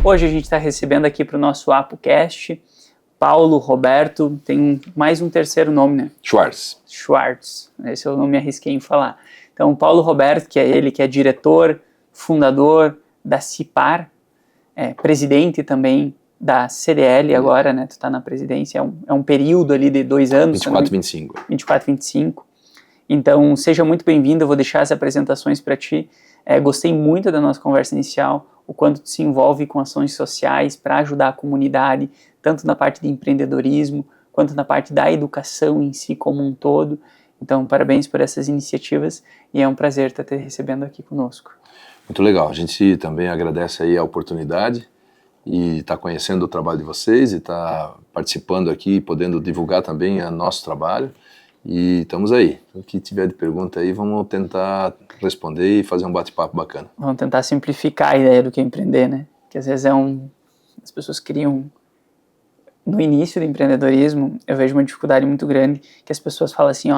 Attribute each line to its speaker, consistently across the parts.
Speaker 1: Hoje a gente está recebendo aqui para o nosso ApoCast Paulo Roberto, tem mais um terceiro nome, né? Schwartz, esse eu não me arrisquei em falar. Então, Paulo Roberto, que é ele que é diretor, fundador da CIPAR, presidente também da CDL agora, né? Tu está na presidência, é um período ali de 2 anos.
Speaker 2: 24, 25.
Speaker 1: 24, 25. Então, seja muito bem-vindo, eu vou deixar as apresentações para ti. Gostei muito da nossa conversa inicial, o quanto tu se envolve com ações sociais para ajudar a comunidade, tanto na parte de empreendedorismo, quanto na parte da educação em si como um todo. Então, parabéns por essas iniciativas e é um prazer estar te recebendo aqui conosco.
Speaker 2: Muito legal, a gente também agradece aí a oportunidade e está conhecendo o trabalho de vocês e está participando aqui, podendo divulgar também o nosso trabalho. E estamos aí. O que tiver de pergunta aí, vamos tentar responder e fazer um bate-papo bacana.
Speaker 1: Vamos tentar simplificar a ideia do que é empreender, né? Que às vezes as pessoas criam... No início do empreendedorismo, eu vejo uma dificuldade muito grande, que as pessoas falam assim,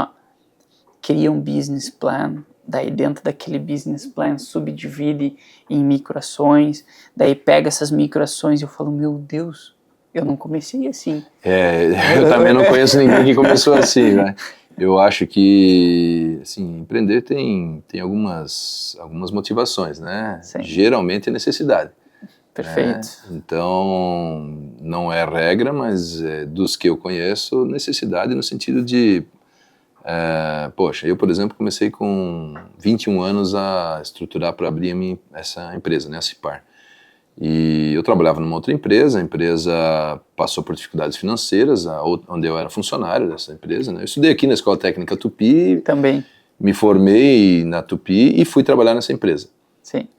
Speaker 1: cria um business plan, daí dentro daquele business plan subdivide em microações, daí pega essas microações e eu falo, meu Deus... Eu não comecei assim.
Speaker 2: Eu também não conheço ninguém que começou assim, né? Eu acho que, assim, empreender tem algumas motivações, né?
Speaker 1: Sim.
Speaker 2: Geralmente é necessidade.
Speaker 1: Perfeito.
Speaker 2: Então, não é regra, mas dos que eu conheço, necessidade no sentido de... poxa, eu, por exemplo, comecei com 21 anos a estruturar para abrir essa empresa, né? A CIPAR. E eu trabalhava numa outra empresa, a empresa passou por dificuldades financeiras, onde eu era funcionário dessa empresa, né? Eu estudei aqui na Escola Técnica Tupi,
Speaker 1: também
Speaker 2: me formei na Tupi e fui trabalhar nessa empresa.
Speaker 1: Sim.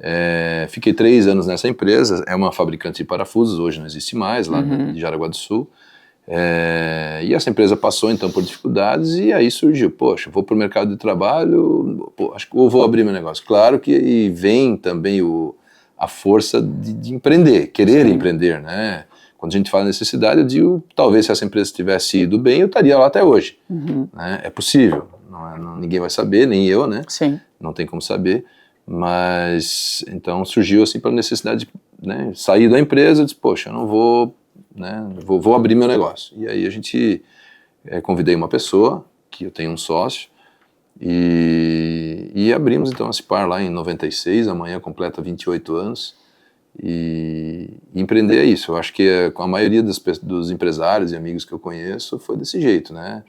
Speaker 2: Fiquei 3 anos nessa empresa, é uma fabricante de parafusos, hoje não existe mais, lá de Jaraguá do Sul. E essa empresa passou então por dificuldades e aí surgiu, poxa, vou para o mercado de trabalho, acho que eu vou abrir meu negócio. Claro que vem também a força de empreender, querer
Speaker 1: Sim.
Speaker 2: empreender, né? Quando a gente fala necessidade, eu digo, talvez se essa empresa tivesse ido bem, eu estaria lá até hoje. Né? É possível, ninguém vai saber, nem eu, né?
Speaker 1: Sim.
Speaker 2: Não tem como saber, mas então surgiu assim pela necessidade de, né, sair da empresa, disse, poxa, eu não vou, né, vou abrir meu negócio. E aí a gente convidei uma pessoa, que eu tenho um sócio, e abrimos então a CIPAR lá em 96, amanhã completa 28 anos, e empreender é isso. Eu acho que com a maioria dos empresários e amigos que eu conheço foi desse jeito, né?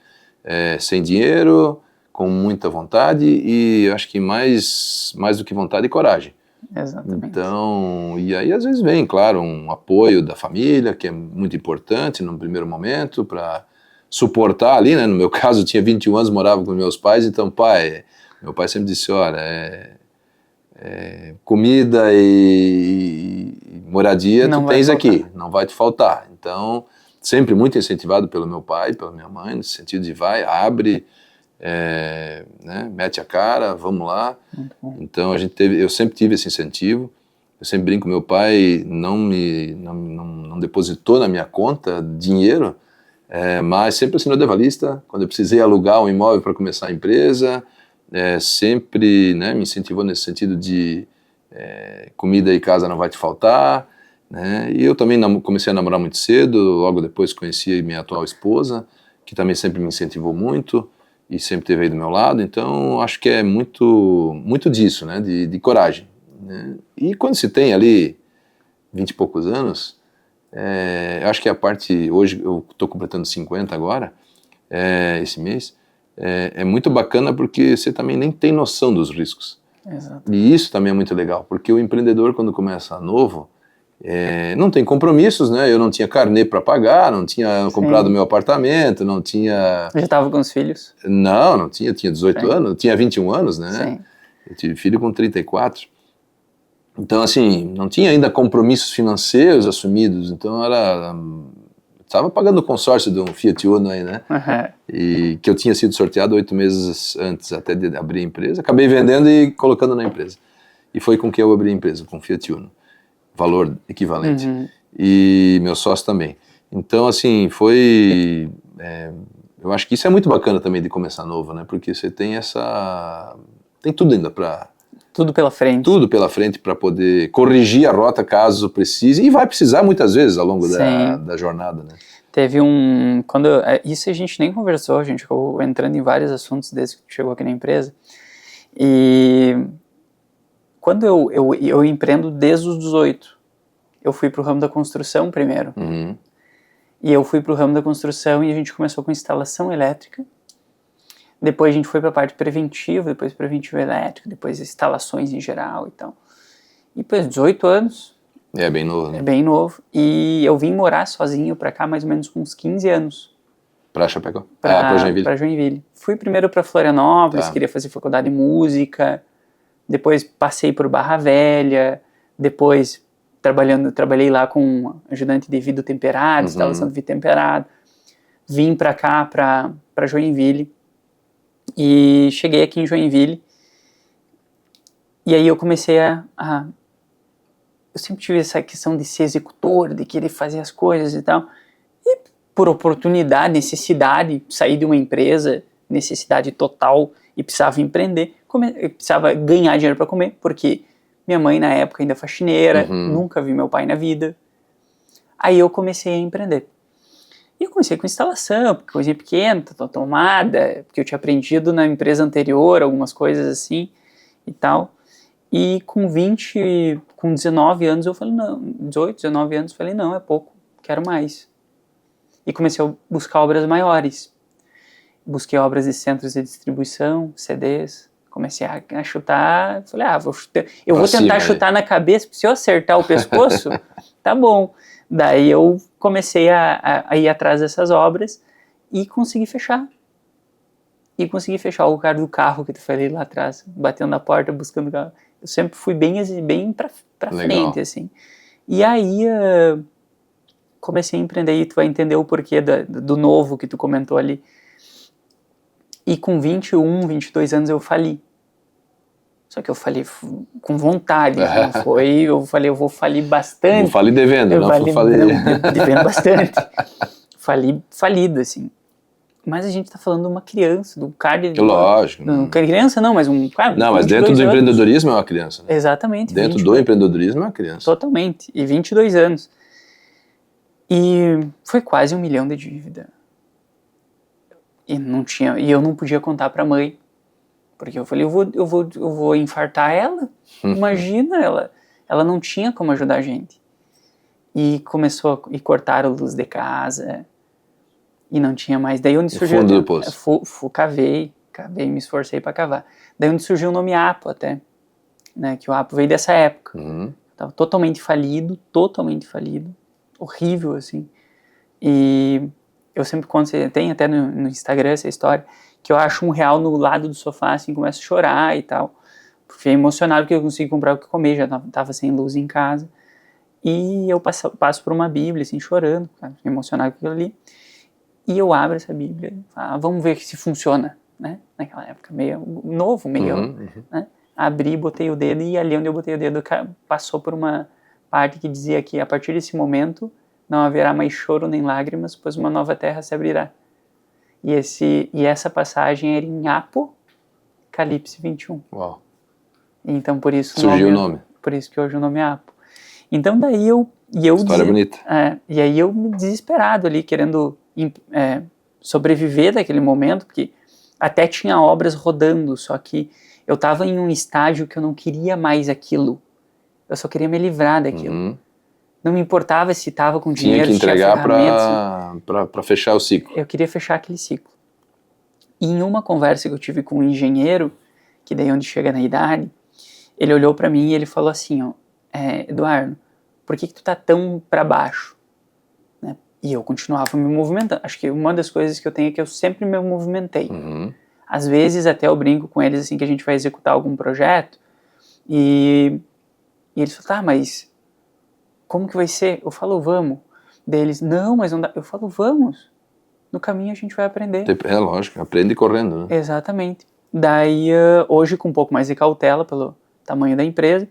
Speaker 2: Sem dinheiro, com muita vontade e eu acho que mais do que vontade e coragem.
Speaker 1: Exatamente.
Speaker 2: Então, e aí às vezes vem, claro, um apoio da família, que é muito importante no primeiro momento para suportar ali, né? No meu caso, eu tinha 21 anos, morava com meus pais, então meu pai sempre disse, olha, comida e moradia
Speaker 1: Não
Speaker 2: tu
Speaker 1: vai
Speaker 2: tens
Speaker 1: faltar.
Speaker 2: aqui, não vai te faltar. Então, sempre muito incentivado pelo meu pai, pela minha mãe, no sentido de vai, abre, né? Mete a cara, vamos lá.
Speaker 1: Muito bom.
Speaker 2: Então, eu sempre tive esse incentivo. Eu sempre brinco, meu pai não depositou na minha conta dinheiro, mas sempre assinou de avalista, quando eu precisei alugar um imóvel para começar a empresa, sempre, né, me incentivou nesse sentido de comida e casa não vai te faltar, né, e eu também comecei a namorar muito cedo, logo depois conheci minha atual esposa, que também sempre me incentivou muito e sempre esteve aí do meu lado, então acho que é muito, muito disso, né, de coragem, né, e quando se tem ali 20 e poucos anos, eu acho que a parte, hoje eu estou completando 50 agora, esse mês, é muito bacana porque você também nem tem noção dos riscos.
Speaker 1: Exato.
Speaker 2: E isso também é muito legal, porque o empreendedor quando começa novo, não tem compromissos, né? Eu não tinha carnê para pagar, não tinha comprado meu apartamento, não tinha...
Speaker 1: Já estava com os filhos?
Speaker 2: Não tinha 18
Speaker 1: Sim.
Speaker 2: anos, tinha 21 anos, né?
Speaker 1: Sim.
Speaker 2: Eu tive filho com 34. Então, assim, não tinha ainda compromissos financeiros assumidos, então estava pagando o consórcio de um Fiat Uno aí, né? E que eu tinha sido sorteado 8 meses antes até de abrir a empresa, acabei vendendo e colocando na empresa. E foi com que eu abri a empresa, com Fiat Uno, valor equivalente. E meu sócio também. Então, assim, eu acho que isso é muito bacana também de começar novo, né? Porque você tem tem tudo ainda para
Speaker 1: Tudo pela frente.
Speaker 2: Tudo pela frente para poder corrigir a rota caso precise, e vai precisar muitas vezes ao longo da jornada, né?
Speaker 1: Teve isso a gente nem conversou, a gente ficou entrando em vários assuntos desde que chegou aqui na empresa. E quando eu empreendo desde os 18, eu fui pro ramo da construção primeiro.
Speaker 2: Uhum.
Speaker 1: E eu fui pro ramo da construção e a gente começou com instalação elétrica. Depois a gente foi pra parte preventiva, depois preventivo elétrico, depois instalações em geral e tal. E depois 18 anos.
Speaker 2: É bem novo, né?
Speaker 1: É bem novo. E eu vim morar sozinho pra cá mais ou menos com uns 15 anos.
Speaker 2: Pra Chapecó? Pra Joinville.
Speaker 1: Pra Joinville. Fui primeiro pra Florianópolis, queria fazer faculdade de música. Depois passei por Barra Velha. Depois trabalhei lá com ajudante de vidro temperado, instalação de vidro temperado. Vim pra cá, pra Joinville. E cheguei aqui em Joinville. E aí eu comecei eu sempre tive essa questão de ser executor, de querer fazer as coisas e tal. E por oportunidade, necessidade, sair de uma empresa, necessidade total, e precisava empreender, eu precisava ganhar dinheiro para comer, porque minha mãe na época ainda faxineira, nunca vi meu pai na vida. Aí eu comecei a empreender. E eu comecei com instalação, coisinha pequena, tomada, porque eu tinha aprendido na empresa anterior, algumas coisas assim e tal. E com 19 anos eu falei, não, 18, 19 anos, eu falei, não, é pouco, quero mais. E comecei a buscar obras maiores. Busquei obras de centros de distribuição, CDs, comecei a chutar, falei, eu vou tentar chutar na cabeça, se eu acertar o pescoço, tá bom. Daí eu comecei a ir atrás dessas obras e consegui fechar. E consegui fechar o cara do carro que eu falei lá atrás, batendo na porta, buscando o carro. Eu sempre fui bem pra frente, assim. E aí, comecei a empreender, e tu vai entender o porquê do novo que tu comentou ali. E com 21, 22 anos eu fali. Só que eu falei com vontade, não foi, eu falei, eu vou falir bastante.
Speaker 2: Vou falir devendo,
Speaker 1: devendo bastante. Falido, assim. Mas a gente tá falando de uma criança, de um cara...
Speaker 2: Lógico.
Speaker 1: Não, criança não, mas um cara...
Speaker 2: Não, mas dentro do empreendedorismo é uma criança. Né?
Speaker 1: Exatamente.
Speaker 2: Dentro do empreendedorismo é uma criança.
Speaker 1: Totalmente. E 22 anos. E foi quase 1 milhão de dívida. E eu não podia contar pra mãe. Porque eu falei, eu vou infartar ela. Imagina, ela não tinha como ajudar a gente. E cortaram a luz de casa... E não tinha mais. Daí onde surgiu...
Speaker 2: fundo do poço.
Speaker 1: Cavei, me esforcei para cavar. Daí onde surgiu o nome Apo até. Né, que o Apo veio dessa época. Tava totalmente falido. Horrível, assim. E eu sempre conto, tem até no Instagram essa história, que eu acho R$1 no lado do sofá, assim, começo a chorar e tal. Fiquei emocionado porque eu consegui comprar o que comer, já tava sem luz em casa. E eu passo por uma Bíblia, assim, chorando, cara, fiquei emocionado com aquilo ali. E eu abro essa Bíblia e falo, vamos ver se funciona, né? Naquela época, meio novo, né? Abri, botei o dedo e ali onde eu botei o dedo passou por uma parte que dizia que a partir desse momento não haverá mais choro nem lágrimas, pois uma nova terra se abrirá. E essa passagem era em Apocalipse 21.
Speaker 2: Uau.
Speaker 1: Então por isso
Speaker 2: surgiu o nome.
Speaker 1: Por isso que hoje o nome é Apo. Então daí
Speaker 2: história bonita.
Speaker 1: E aí eu me desesperado ali, querendo sobreviver daquele momento, porque até tinha obras rodando, só que eu estava em um estágio que eu não queria mais aquilo. Eu só queria me livrar daquilo. Não me importava se estava com dinheiro,
Speaker 2: tinha que entregar para fechar o ciclo.
Speaker 1: Eu queria fechar aquele ciclo. E em uma conversa que eu tive com um engenheiro, que daí onde chega na idade, ele olhou para mim e ele falou assim, Eduardo, por que tu tá tão para baixo? E eu continuava me movimentando. Acho que uma das coisas que eu tenho é que eu sempre me movimentei. Às vezes até eu brinco com eles assim que a gente vai executar algum projeto e eles falam, mas como que vai ser? Eu falo, vamos. Daí eles, não, mas não dá. Eu falo, vamos. No caminho a gente vai aprender.
Speaker 2: É lógico, aprende correndo, né?
Speaker 1: Exatamente. Daí hoje com um pouco mais de cautela pelo tamanho da empresa,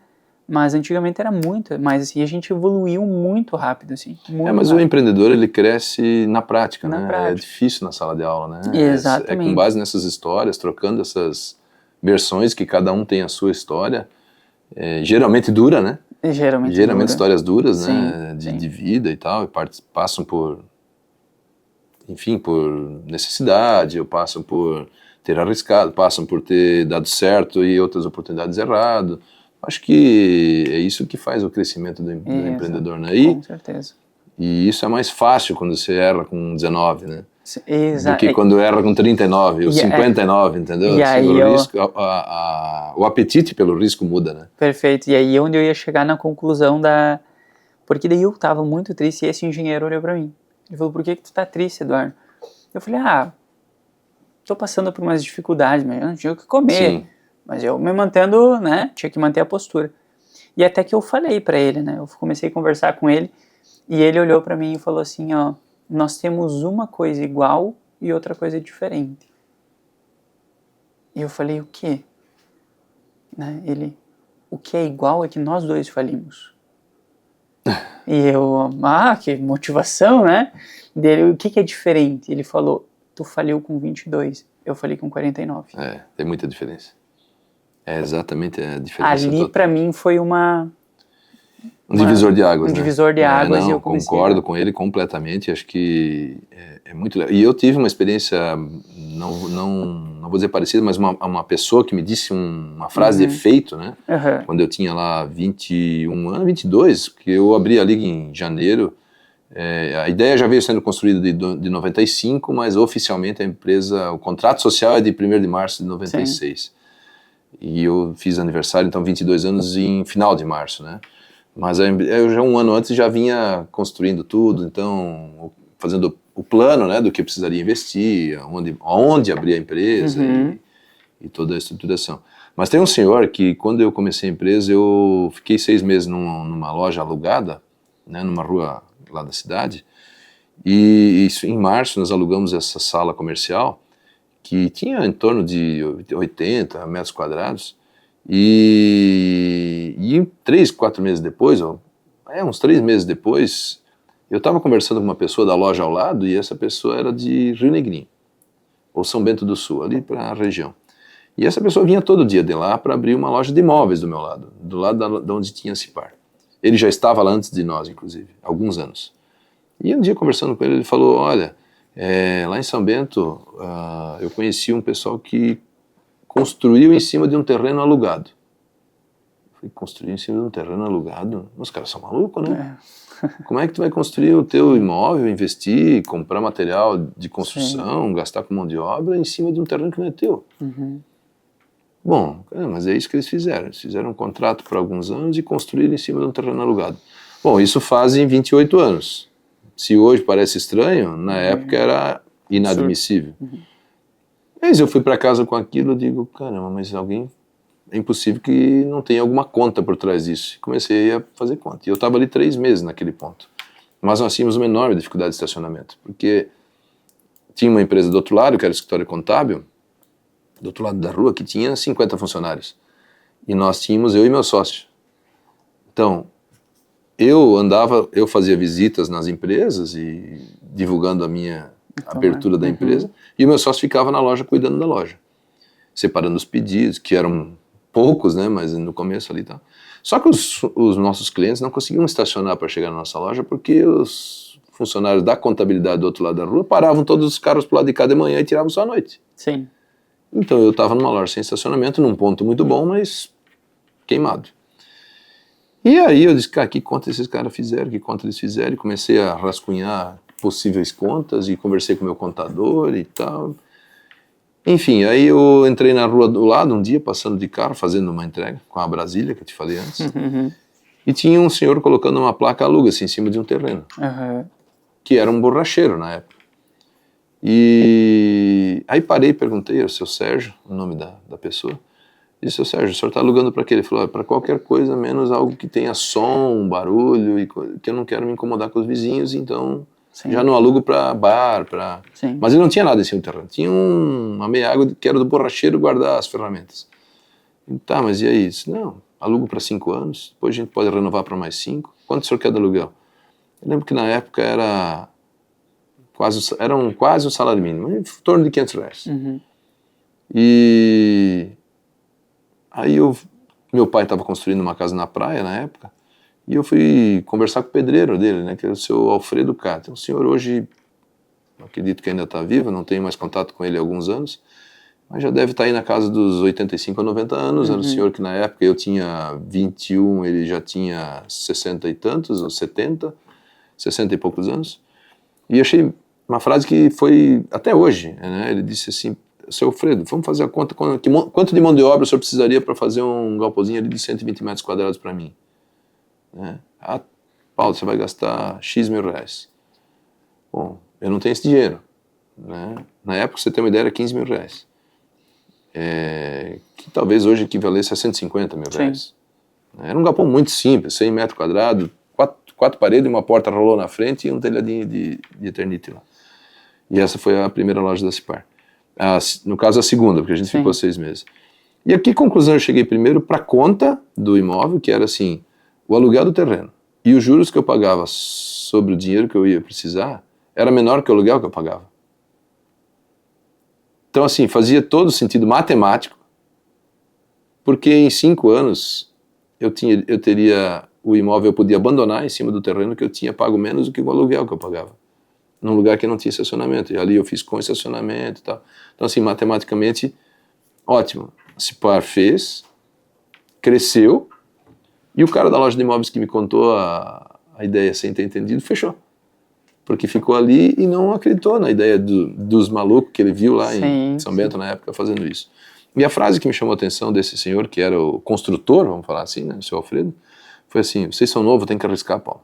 Speaker 1: mas antigamente era muito, mas assim, a gente evoluiu muito rápido, assim.
Speaker 2: Mas
Speaker 1: rápido.
Speaker 2: O empreendedor, ele cresce na prática,
Speaker 1: na
Speaker 2: né?
Speaker 1: prática.
Speaker 2: É difícil na sala de aula, né?
Speaker 1: Exatamente.
Speaker 2: É com base nessas histórias, trocando essas versões, que cada um tem a sua história, geralmente dura, né?
Speaker 1: Geralmente dura.
Speaker 2: Histórias duras,
Speaker 1: Sim,
Speaker 2: né?
Speaker 1: sim.
Speaker 2: De vida e tal, e passam por, enfim, por necessidade, ou passam por ter arriscado, passam por ter dado certo e outras oportunidades errado. Acho que é isso que faz o crescimento do empreendedor, né?
Speaker 1: Com certeza.
Speaker 2: E isso é mais fácil quando você erra com 19, né? Do que
Speaker 1: Exato.
Speaker 2: quando erra com 39 ou 59, entendeu?
Speaker 1: E aí
Speaker 2: o risco, o apetite pelo risco muda, né?
Speaker 1: Perfeito. E aí onde eu ia chegar na conclusão da... Porque daí eu tava muito triste e esse engenheiro olhou pra mim. Ele falou, por que tu tá triste, Eduardo? Eu falei, tô passando por umas dificuldades, mas eu não tinha o que comer.
Speaker 2: Sim.
Speaker 1: Mas eu me mantendo, né, tinha que manter a postura. E até que eu falei pra ele, né, eu comecei a conversar com ele e ele olhou pra mim e falou assim, ó, nós temos uma coisa igual e outra coisa diferente. E eu falei, o quê? Né, ele, o que é igual é que nós dois falimos. E eu, que motivação, né? Dele, o que é diferente? Ele falou, tu faliu com 22, eu falei com 49.
Speaker 2: Tem muita diferença. É exatamente a diferença.
Speaker 1: Ali pra mim foi um
Speaker 2: divisor de águas,
Speaker 1: um
Speaker 2: né?
Speaker 1: divisor de águas.
Speaker 2: Não,
Speaker 1: e eu comecei
Speaker 2: concordo com ele completamente. Acho que é muito legal. E eu tive uma experiência, não vou dizer parecida, mas uma pessoa que me disse uma frase de efeito, né? Quando eu tinha lá 21 anos, 22, que eu abri ali em janeiro. A ideia já veio sendo construída de 95, mas oficialmente a empresa, o contrato social é de 1º de março de 96. Sim. E eu fiz aniversário, então 22 anos em final de março, né? Mas eu já um ano antes já vinha construindo tudo, então fazendo o plano, né, do que precisaria investir, aonde abrir a empresa e toda a estruturação. Mas tem um senhor que quando eu comecei a empresa, eu fiquei 6 meses numa loja alugada, né, numa rua lá da cidade, e em março nós alugamos essa sala comercial que tinha em torno de 80 metros quadrados, e 3, 4 meses depois, uns 3 meses depois, eu estava conversando com uma pessoa da loja ao lado, e essa pessoa era de Rio Negrinho, ou São Bento do Sul, ali para a região. E essa pessoa vinha todo dia de lá para abrir uma loja de imóveis do meu lado, do lado de onde tinha a Cipar. Ele já estava lá antes de nós, inclusive, há alguns anos. E um dia, conversando com ele, ele falou, olha, lá em São Bento, eu conheci um pessoal que construiu em cima de um terreno alugado. Eu falei, construiu em cima de um terreno alugado? Os caras são malucos, né? Como é que tu vai construir o teu imóvel, investir, comprar material de construção, gastar com mão de obra em cima de um terreno que não é teu? Bom, mas é isso que eles fizeram. Eles fizeram um contrato por alguns anos e construíram em cima de um terreno alugado. Bom, isso fazem 28 anos. Se hoje parece estranho, na época era inadmissível. Mas eu fui para casa com aquilo e digo, caramba, mas é impossível que não tenha alguma conta por trás disso. Comecei a fazer conta. E eu estava ali 3 meses naquele ponto. Mas nós tínhamos uma enorme dificuldade de estacionamento, porque tinha uma empresa do outro lado, que era o escritório contábil, do outro lado da rua, que tinha 50 funcionários. E nós tínhamos, eu e meu sócio. Então, eu fazia visitas nas empresas e divulgando a minha abertura da empresa, e o meu sócio ficava na loja cuidando da loja, separando os pedidos, que eram poucos, né, mas no começo ali e tal. Só que os nossos clientes não conseguiam estacionar para chegar na nossa loja porque os funcionários da contabilidade do outro lado da rua paravam todos os carros pro lado de cá de manhã e tiravam só à noite.
Speaker 1: Sim.
Speaker 2: Então eu estava numa loja sem estacionamento, num ponto muito bom, mas queimado. E aí eu disse, cara, que conta esses caras fizeram, que conta eles fizeram, e comecei a rascunhar possíveis contas e conversei com o meu contador e tal. Enfim, aí eu entrei na rua do lado um dia, passando de carro, fazendo uma entrega com a Brasília, que eu te falei antes, e tinha um senhor colocando uma placa aluga-se em cima de um terreno, que era um borracheiro na época. E aí parei e perguntei ao seu Sérgio, o nome da pessoa, e disse, seu Sérgio, o senhor está alugando para quê? Ele falou, para qualquer coisa menos algo que tenha som, barulho, e que eu não quero me incomodar com os vizinhos, então já não alugo para bar, Mas ele não tinha nada em cima do terreno, tinha uma meia água que era do borracheiro guardar as ferramentas. E, tá, mas e aí? Disse, não, alugo para 5 anos, depois a gente pode renovar para mais 5. Quanto o senhor quer de aluguel? Eu lembro que na época era quase o salário mínimo, em torno de R$500. E Aí meu pai estava construindo uma casa na praia na época, e eu fui conversar com o pedreiro dele, né, que era o seu Alfredo Cata. Um senhor hoje, acredito que ainda está vivo, não tenho mais contato com ele há alguns anos, mas já deve estar aí na casa dos 85 a 90 anos. Era um senhor que na época eu tinha 21, ele já tinha 60 e tantos, ou 70, 60 e poucos anos. E achei uma frase que foi até hoje, né? Ele disse assim: seu Alfredo, vamos fazer a conta, quanto de mão de obra o senhor precisaria para fazer um galpãozinho ali de 120 metros quadrados para mim? Né? Ah, Paulo, você vai gastar X mil reais. Bom, eu não tenho esse dinheiro. Né? Na época, você tem uma ideia, era 15 mil reais. Que talvez hoje equivalesse a 150 mil reais. Era um galpão muito simples, 100 metros quadrados, quatro paredes, uma porta rolou na frente e um telhadinho de Eternity lá. E essa foi a primeira loja da Cipar. No caso, a segunda, porque a gente ficou 6 meses. E a que conclusão eu cheguei primeiro? Para a conta do imóvel, que era assim, o aluguel do terreno e os juros que eu pagava sobre o dinheiro que eu ia precisar, era menor que o aluguel que eu pagava. Então, assim, fazia todo sentido matemático, porque em 5 anos eu teria o imóvel, eu podia abandonar em cima do terreno que eu tinha pago menos do que o aluguel que eu pagava, num lugar que não tinha estacionamento, e ali eu fiz com estacionamento e tal. Então, assim, matematicamente, ótimo. A Cipar fez, cresceu, e o cara da loja de imóveis que me contou a ideia sem ter entendido, fechou. Porque ficou ali e não acreditou na ideia dos malucos que ele viu lá em São Bento na época fazendo isso. E a frase que me chamou a atenção desse senhor, que era o construtor, vamos falar assim, né, o seu Alfredo, foi assim: vocês são novos, tem que arriscar, Paulo.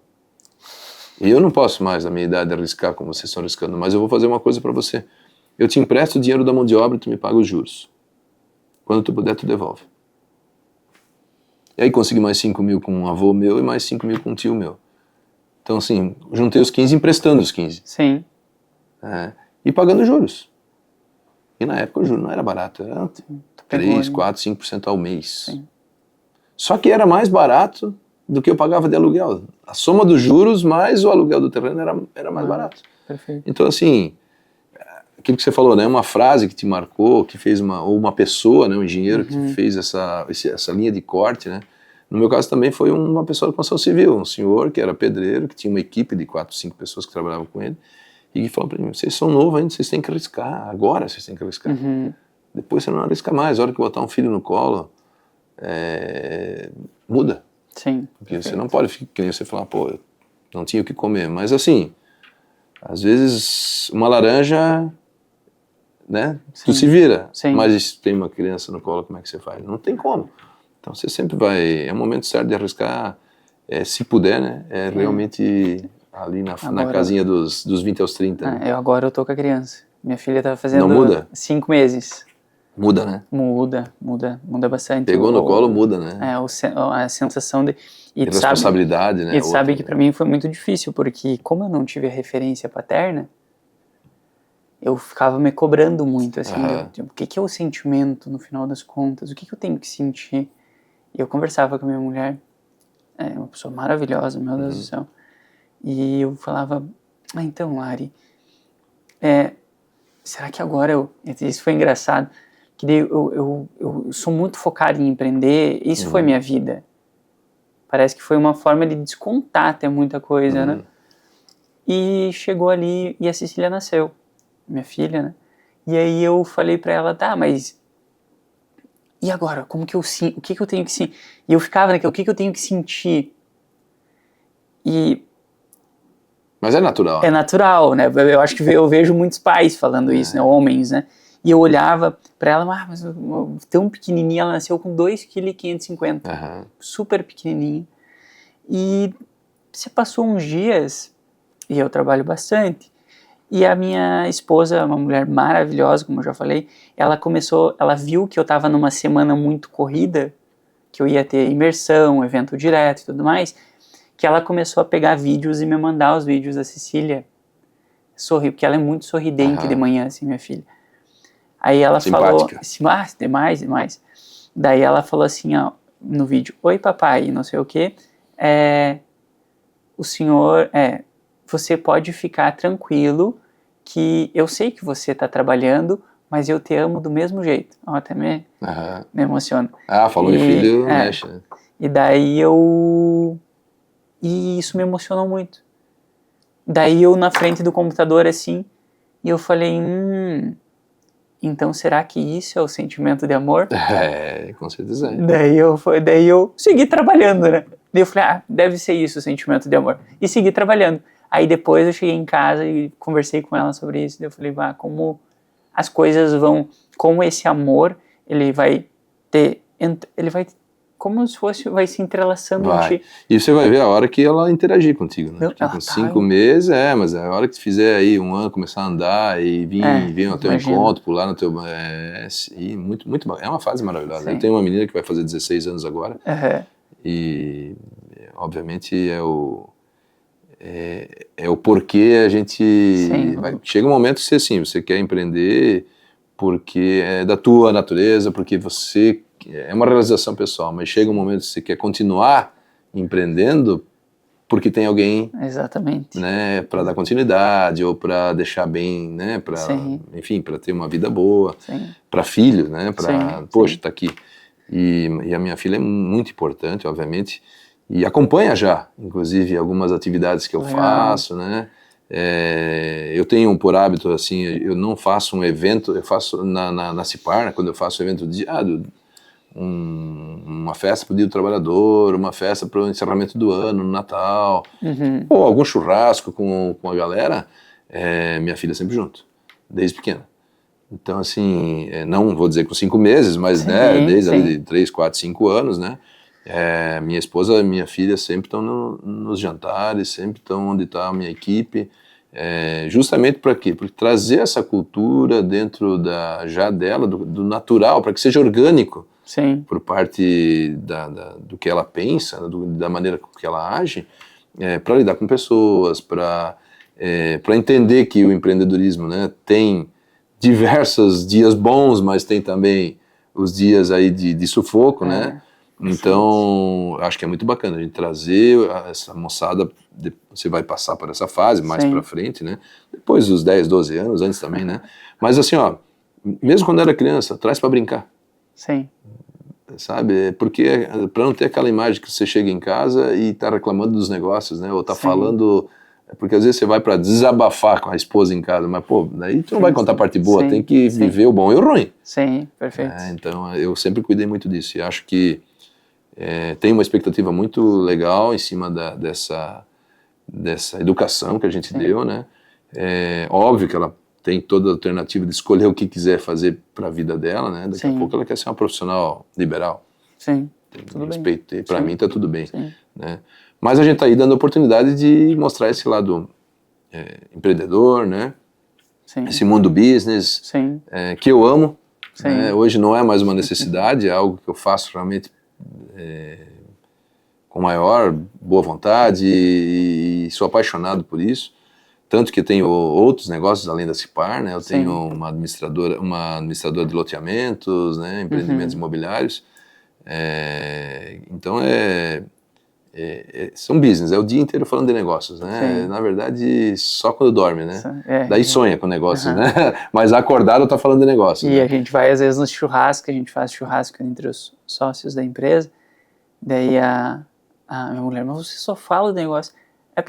Speaker 2: E eu não posso mais, na minha idade, arriscar como vocês estão arriscando, mas eu vou fazer uma coisa para você. Eu te empresto o dinheiro da mão de obra e tu me paga os juros. Quando tu puder, tu devolve. E aí consegui mais 5 mil com um avô meu e mais 5 mil com um tio meu. Então, assim, juntei os 15 emprestando os 15.
Speaker 1: Sim.
Speaker 2: E pagando juros. E na época o juro não era barato, era 3, 4, 5% ao mês.
Speaker 1: Sim.
Speaker 2: Só que era mais barato do que eu pagava de aluguel. A soma dos juros mais o aluguel do terreno era mais barato.
Speaker 1: Perfeito.
Speaker 2: Então, assim, aquilo que você falou, né, uma frase que te marcou, que fez ou uma pessoa, né, um engenheiro que fez essa linha de corte, né? No meu caso também foi uma pessoa da construção civil, um senhor que era pedreiro, que tinha uma equipe de 4, 5 pessoas que trabalhavam com ele, e que falou para mim: vocês são novos ainda, vocês têm que arriscar, agora vocês têm que arriscar. Depois você não arrisca mais, a hora que botar um filho no colo, muda.
Speaker 1: Sim.
Speaker 2: Porque perfeito. Você não pode ficar, que nem você falar, pô, eu não tinha o que comer. Mas assim, às vezes uma laranja, né, tu se vira, mas tem uma criança no colo, como é que você faz? Não tem como. Então você sempre vai, é o momento certo de arriscar, se puder, né, realmente ali na casinha dos 20 aos 30. Né?
Speaker 1: Agora eu tô com a criança. Minha filha tá fazendo
Speaker 2: não muda?
Speaker 1: 5 meses.
Speaker 2: Muda, né?
Speaker 1: Muda bastante.
Speaker 2: Pegou no colo, muda, né?
Speaker 1: A sensação de...
Speaker 2: E responsabilidade, né?
Speaker 1: E sabe que pra mim foi muito difícil, porque como eu não tive a referência paterna, eu ficava me cobrando muito, assim, o que é o sentimento no final das contas, o que eu tenho que sentir. E eu conversava com a minha mulher, uma pessoa maravilhosa, meu Deus do céu, e eu falava: então, Lari, será que agora isso foi engraçado, que eu sou muito focado em empreender, isso foi minha vida. Parece que foi uma forma de descontar até muita coisa, né? E chegou ali e a Cecília nasceu, minha filha, né? E aí eu falei pra ela: tá, mas e agora? Como que eu sinto? O que eu tenho que sentir? E eu ficava naquilo: o que eu tenho que sentir?
Speaker 2: Mas é natural.
Speaker 1: É natural, né? Eu acho que eu vejo muitos pais falando isso, né? Homens, né? E eu olhava pra ela: mas tão pequenininha, ela nasceu com 2,5 kg. Super pequenininha. E você passou uns dias, e eu trabalho bastante, e a minha esposa, uma mulher maravilhosa, como eu já falei, ela viu que eu estava numa semana muito corrida, que eu ia ter imersão, evento direto e tudo mais, que ela começou a pegar vídeos e me mandar os vídeos da Cecília sorrir, porque ela é muito sorridente de manhã, assim, minha filha. Aí ela
Speaker 2: simpática.
Speaker 1: Falou, demais. Daí ela falou assim, ó, no vídeo: oi papai, não sei o que, o senhor, você pode ficar tranquilo que eu sei que você está trabalhando, mas eu te amo do mesmo jeito. Ó, até me emociona.
Speaker 2: Falou em filho, mexe, né?
Speaker 1: E daí E isso me emocionou muito. Daí eu na frente do computador assim, e eu falei, então será que isso é o sentimento de amor?
Speaker 2: Com certeza é.
Speaker 1: Daí eu segui trabalhando, né? Daí eu falei, deve ser isso o sentimento de amor. E segui trabalhando. Aí depois eu cheguei em casa e conversei com ela sobre isso. Daí eu falei, como as coisas vão, como esse amor, ele vai como se fosse, vai se entrelaçando em ti.
Speaker 2: E você vai ver a hora que ela interagir contigo, né? Porque com 5 meses, mas a hora que tu fizer aí 1 ano, começar a andar e vir ao teu encontro, pular no teu... muito, muito bom. É uma fase maravilhosa. Sim. Eu tenho uma menina que vai fazer 16 anos agora, e obviamente é o porquê a gente... Chega um momento que você, assim, você quer empreender porque é da tua natureza, porque você... É uma realização pessoal, mas chega um momento que você quer continuar empreendendo porque tem alguém,
Speaker 1: exatamente,
Speaker 2: né, para dar continuidade ou para deixar bem, né, para, enfim, para ter uma vida boa, para filho, né, para, poxa, tá aqui. E a minha filha é muito importante, obviamente, e acompanha já, inclusive, algumas atividades que eu faço, né. Eu tenho por hábito, assim, eu não faço um evento, eu faço na Cipar, né, quando eu faço evento de uma festa para o Dia do Trabalhador, uma festa para o encerramento do ano, no Natal, ou algum churrasco com a galera, minha filha sempre junto, desde pequena. Então, assim, não vou dizer com 5 meses, mas né, desde ali de 3, 4, 5 anos, né? Minha esposa e minha filha sempre estão nos jantares, sempre estão onde está a minha equipe, justamente para quê? Para trazer essa cultura dentro já dela, do natural, para que seja orgânico. Por parte do que ela pensa, da maneira que ela age, para lidar com pessoas, para entender que o empreendedorismo, né, tem diversos dias bons, mas tem também os dias aí de sufoco, né? Então, acho que é muito bacana a gente trazer essa moçada, você vai passar por essa fase mais para frente, né? Depois dos 10, 12 anos, antes também, né? Mas assim, mesmo quando era criança, traz para brincar. Sabe, porque para não ter aquela imagem que você chega em casa e tá reclamando dos negócios, né, ou tá falando, porque às vezes você vai para desabafar com a esposa em casa, mas pô, daí tu não vai contar a parte boa, tem que viver o bom e o ruim.
Speaker 1: Perfeito.
Speaker 2: Então eu sempre cuidei muito disso e acho que tem uma expectativa muito legal em cima dessa educação que a gente deu, né, óbvio que ela tem toda a alternativa de escolher o que quiser fazer para a vida dela, né? Daqui a pouco ela quer ser uma profissional liberal.
Speaker 1: Tudo
Speaker 2: respeito, bem. Para mim tá tudo bem, né? Mas a gente tá aí dando a oportunidade de mostrar esse lado empreendedor, né? Esse mundo business, que eu amo. Né? Hoje não é mais uma necessidade, é algo que eu faço realmente com maior boa vontade e sou apaixonado por isso. Tanto que tenho outros negócios além da Cipar, né? Eu tenho uma administradora de loteamentos, né? Empreendimentos imobiliários. Então são business, é o dia inteiro falando de negócios, né? Na verdade, só quando dorme, né? Daí sonha com negócios, né? Mas acordado tá falando de negócios.
Speaker 1: E a gente vai às vezes no churrasco, a gente faz churrasco entre os sócios da empresa. Daí a minha mulher, mas você só fala de negócio.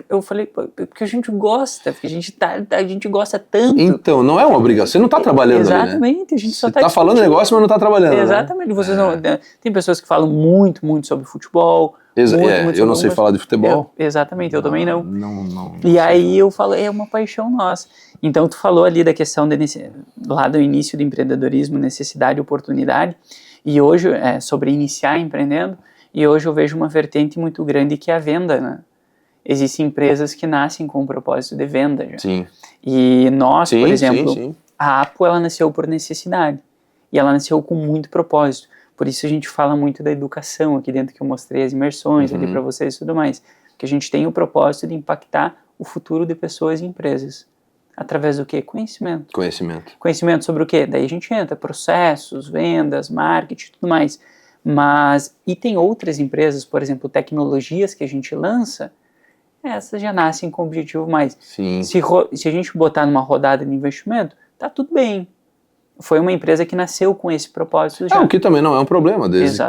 Speaker 1: Eu falei, porque a gente gosta, porque a gente gosta tanto.
Speaker 2: Então, não é uma obrigação, você não está trabalhando ali, né?
Speaker 1: Exatamente, a gente só está
Speaker 2: falando negócio, mas não está trabalhando,
Speaker 1: exatamente, né? Vocês não, tem pessoas que falam muito, muito sobre futebol.
Speaker 2: Eu não sei falar de futebol.
Speaker 1: Exatamente, eu também não. E aí eu falo, é uma paixão nossa. Então tu falou ali da questão lá do início do empreendedorismo, necessidade e oportunidade, e hoje, sobre iniciar empreendendo, e hoje eu vejo uma vertente muito grande que é a venda, né? Existem empresas que nascem com o propósito de venda já. E nós, por exemplo, a Apo, ela nasceu por necessidade. E ela nasceu com muito propósito. Por isso a gente fala muito da educação aqui dentro, que eu mostrei as imersões ali para vocês e tudo mais. Que a gente tem o propósito de impactar o futuro de pessoas e empresas. Através do quê? Conhecimento. Conhecimento sobre o quê? Daí a gente entra, processos, vendas, marketing, tudo mais. E tem outras empresas, por exemplo, tecnologias que a gente lança, essas já nascem com objetivo mais. Se a gente botar numa rodada de investimento, tá tudo bem. foi uma empresa que nasceu com esse propósito já.
Speaker 2: O que também não é um problema, desde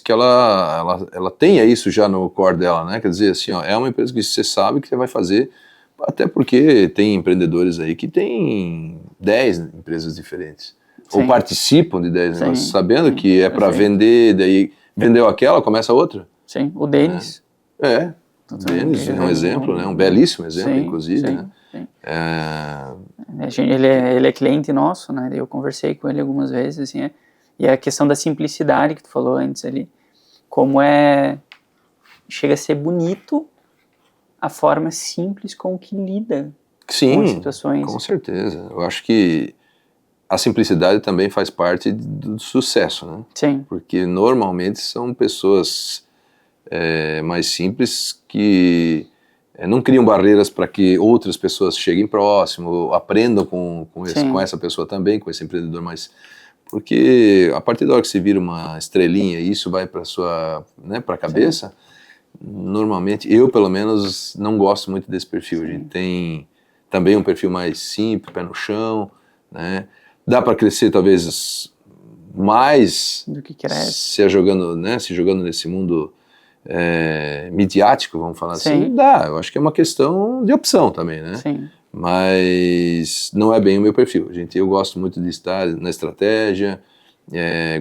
Speaker 2: que ela tenha isso já no core dela, né? Quer dizer, assim, ó, é uma empresa que você sabe que você vai fazer, até porque tem empreendedores aí que têm 10 empresas diferentes, ou participam de 10 negócios, sabendo que é para vender, daí vendeu aquela, começa outra.
Speaker 1: Sim, o Denis.
Speaker 2: O Denis é um exemplo, né? Um belíssimo exemplo, inclusive, né?
Speaker 1: Sim. Ele é cliente nosso, né? Eu conversei com ele algumas vezes, assim, e a questão da simplicidade que tu falou antes ali, como chega a ser bonito a forma simples com que lida com as situações.
Speaker 2: Com certeza. Eu acho que a simplicidade também faz parte do sucesso, né?
Speaker 1: Sim.
Speaker 2: Porque normalmente são pessoas mais simples que não criam barreiras para que outras pessoas cheguem próximo, aprendam com essa pessoa também, com esse empreendedor mais... Porque a partir da hora que você vira uma estrelinha e isso vai para sua, né, para a cabeça, normalmente, eu pelo menos não gosto muito desse perfil. A gente tem também um perfil mais simples, pé no chão, né? Dá para crescer talvez mais
Speaker 1: do que cresce,
Speaker 2: se jogando nesse mundo midiático, vamos falar assim. Dá, eu acho que é uma questão de opção também, né?
Speaker 1: Sim.
Speaker 2: Mas não é bem o meu perfil. Eu gosto muito de estar na estratégia,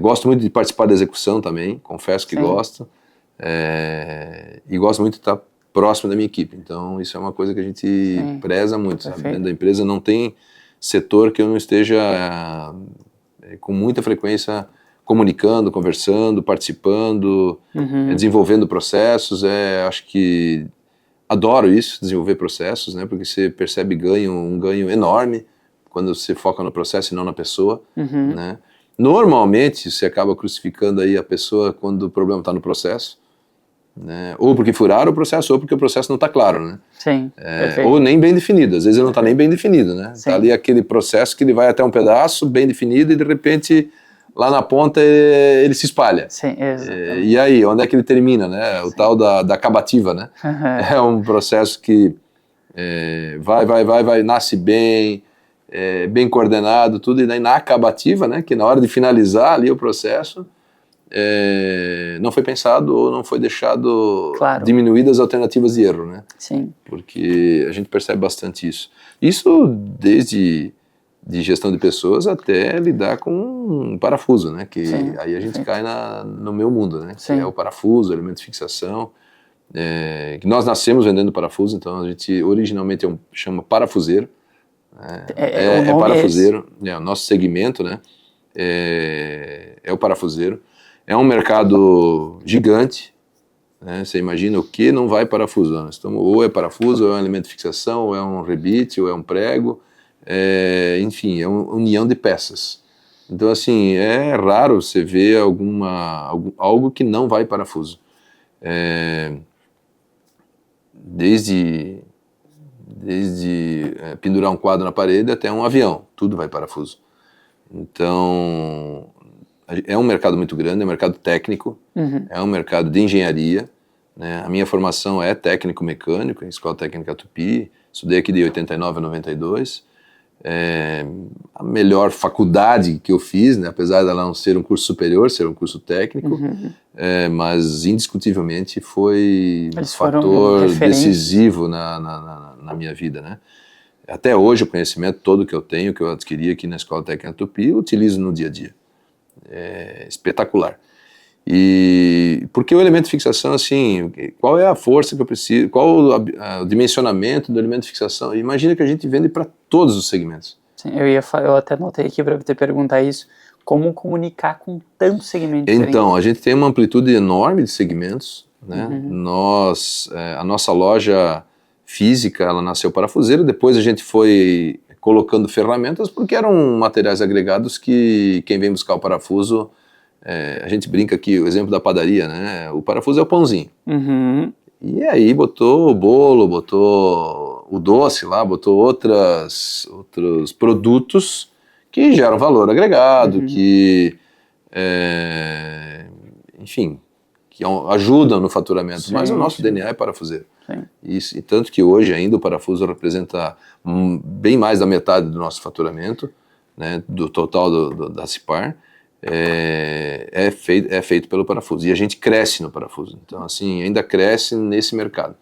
Speaker 2: gosto muito de participar da execução também, confesso que gosto, e gosto muito de estar próximo da minha equipe. Então isso é uma coisa que a gente preza muito, sabe? Dentro da empresa não tem setor que eu não esteja com muita frequência comunicando, conversando, participando, desenvolvendo processos. Acho que adoro isso, desenvolver processos, né? Porque você percebe um ganho enorme quando você foca no processo e não na pessoa, né? Normalmente você acaba crucificando aí a pessoa quando o problema está no processo, né? Ou porque furaram o processo, ou porque o processo não está claro, né?
Speaker 1: Sim,
Speaker 2: ou nem bem definido, às vezes ele não está nem bem definido, né? Está ali aquele processo que ele vai até um pedaço bem definido e de repente lá na ponta ele se espalha.
Speaker 1: Sim, exatamente.
Speaker 2: E aí, onde é que ele termina, né? O tal da acabativa, né? É um processo que vai, nasce bem, bem coordenado, tudo, e daí na acabativa, né? Que na hora de finalizar ali o processo, não foi pensado ou não foi deixado diminuídas as alternativas de erro, né?
Speaker 1: Sim.
Speaker 2: Porque a gente percebe bastante isso. Isso desde de gestão de pessoas até lidar com um parafuso, né? Que aí a gente cai no meu mundo, né? Que é o parafuso, o elemento de fixação. Que nós nascemos vendendo parafuso, então a gente originalmente chama parafuseiro. É parafuseiro, o nosso segmento, né? É o parafuseiro. É um mercado gigante, né? Você imagina o que não vai parafusando. Ou é parafuso, ou é um elemento de fixação, ou é um rebite, ou é um prego. Enfim, é uma união de peças. Então, assim, é raro você ver algo que não vai parafuso. Desde pendurar um quadro na parede até um avião, tudo vai parafuso. Então, é um mercado muito grande, é um mercado técnico, é um mercado de engenharia, né? A minha formação é técnico-mecânico, em Escola Técnica Tupi, estudei aqui de 89 a 92, a melhor faculdade que eu fiz, né? Apesar dela não ser um curso superior, ser um curso técnico, mas indiscutivelmente foi um fator decisivo na minha vida, né? Até hoje o conhecimento todo que eu tenho, que eu adquiri aqui na Escola Técnica Tupi, eu utilizo no dia a dia. É espetacular. E porque o elemento de fixação, assim, qual é a força que eu preciso, qual o dimensionamento do elemento de fixação? Imagina que a gente vende para todos os segmentos.
Speaker 1: Sim, eu até anotei aqui para te perguntar isso, como comunicar com tantos segmentos diferentes?
Speaker 2: Então, a gente tem uma amplitude enorme de segmentos, né? A nossa loja física, ela nasceu parafuseira, depois a gente foi colocando ferramentas porque eram materiais agregados que quem vem buscar o parafuso, a gente brinca aqui, o exemplo da padaria, né? O parafuso é o pãozinho. E aí botou o bolo, botou o doce lá, botou outros produtos que geram valor agregado, que, enfim, que ajudam no faturamento. Mas o nosso DNA é parafuseiro. E tanto que hoje ainda o parafuso representa bem mais da metade do nosso faturamento, né, do total da Cipar, é feito pelo parafuso. E a gente cresce no parafuso. Então, assim, ainda cresce nesse mercado.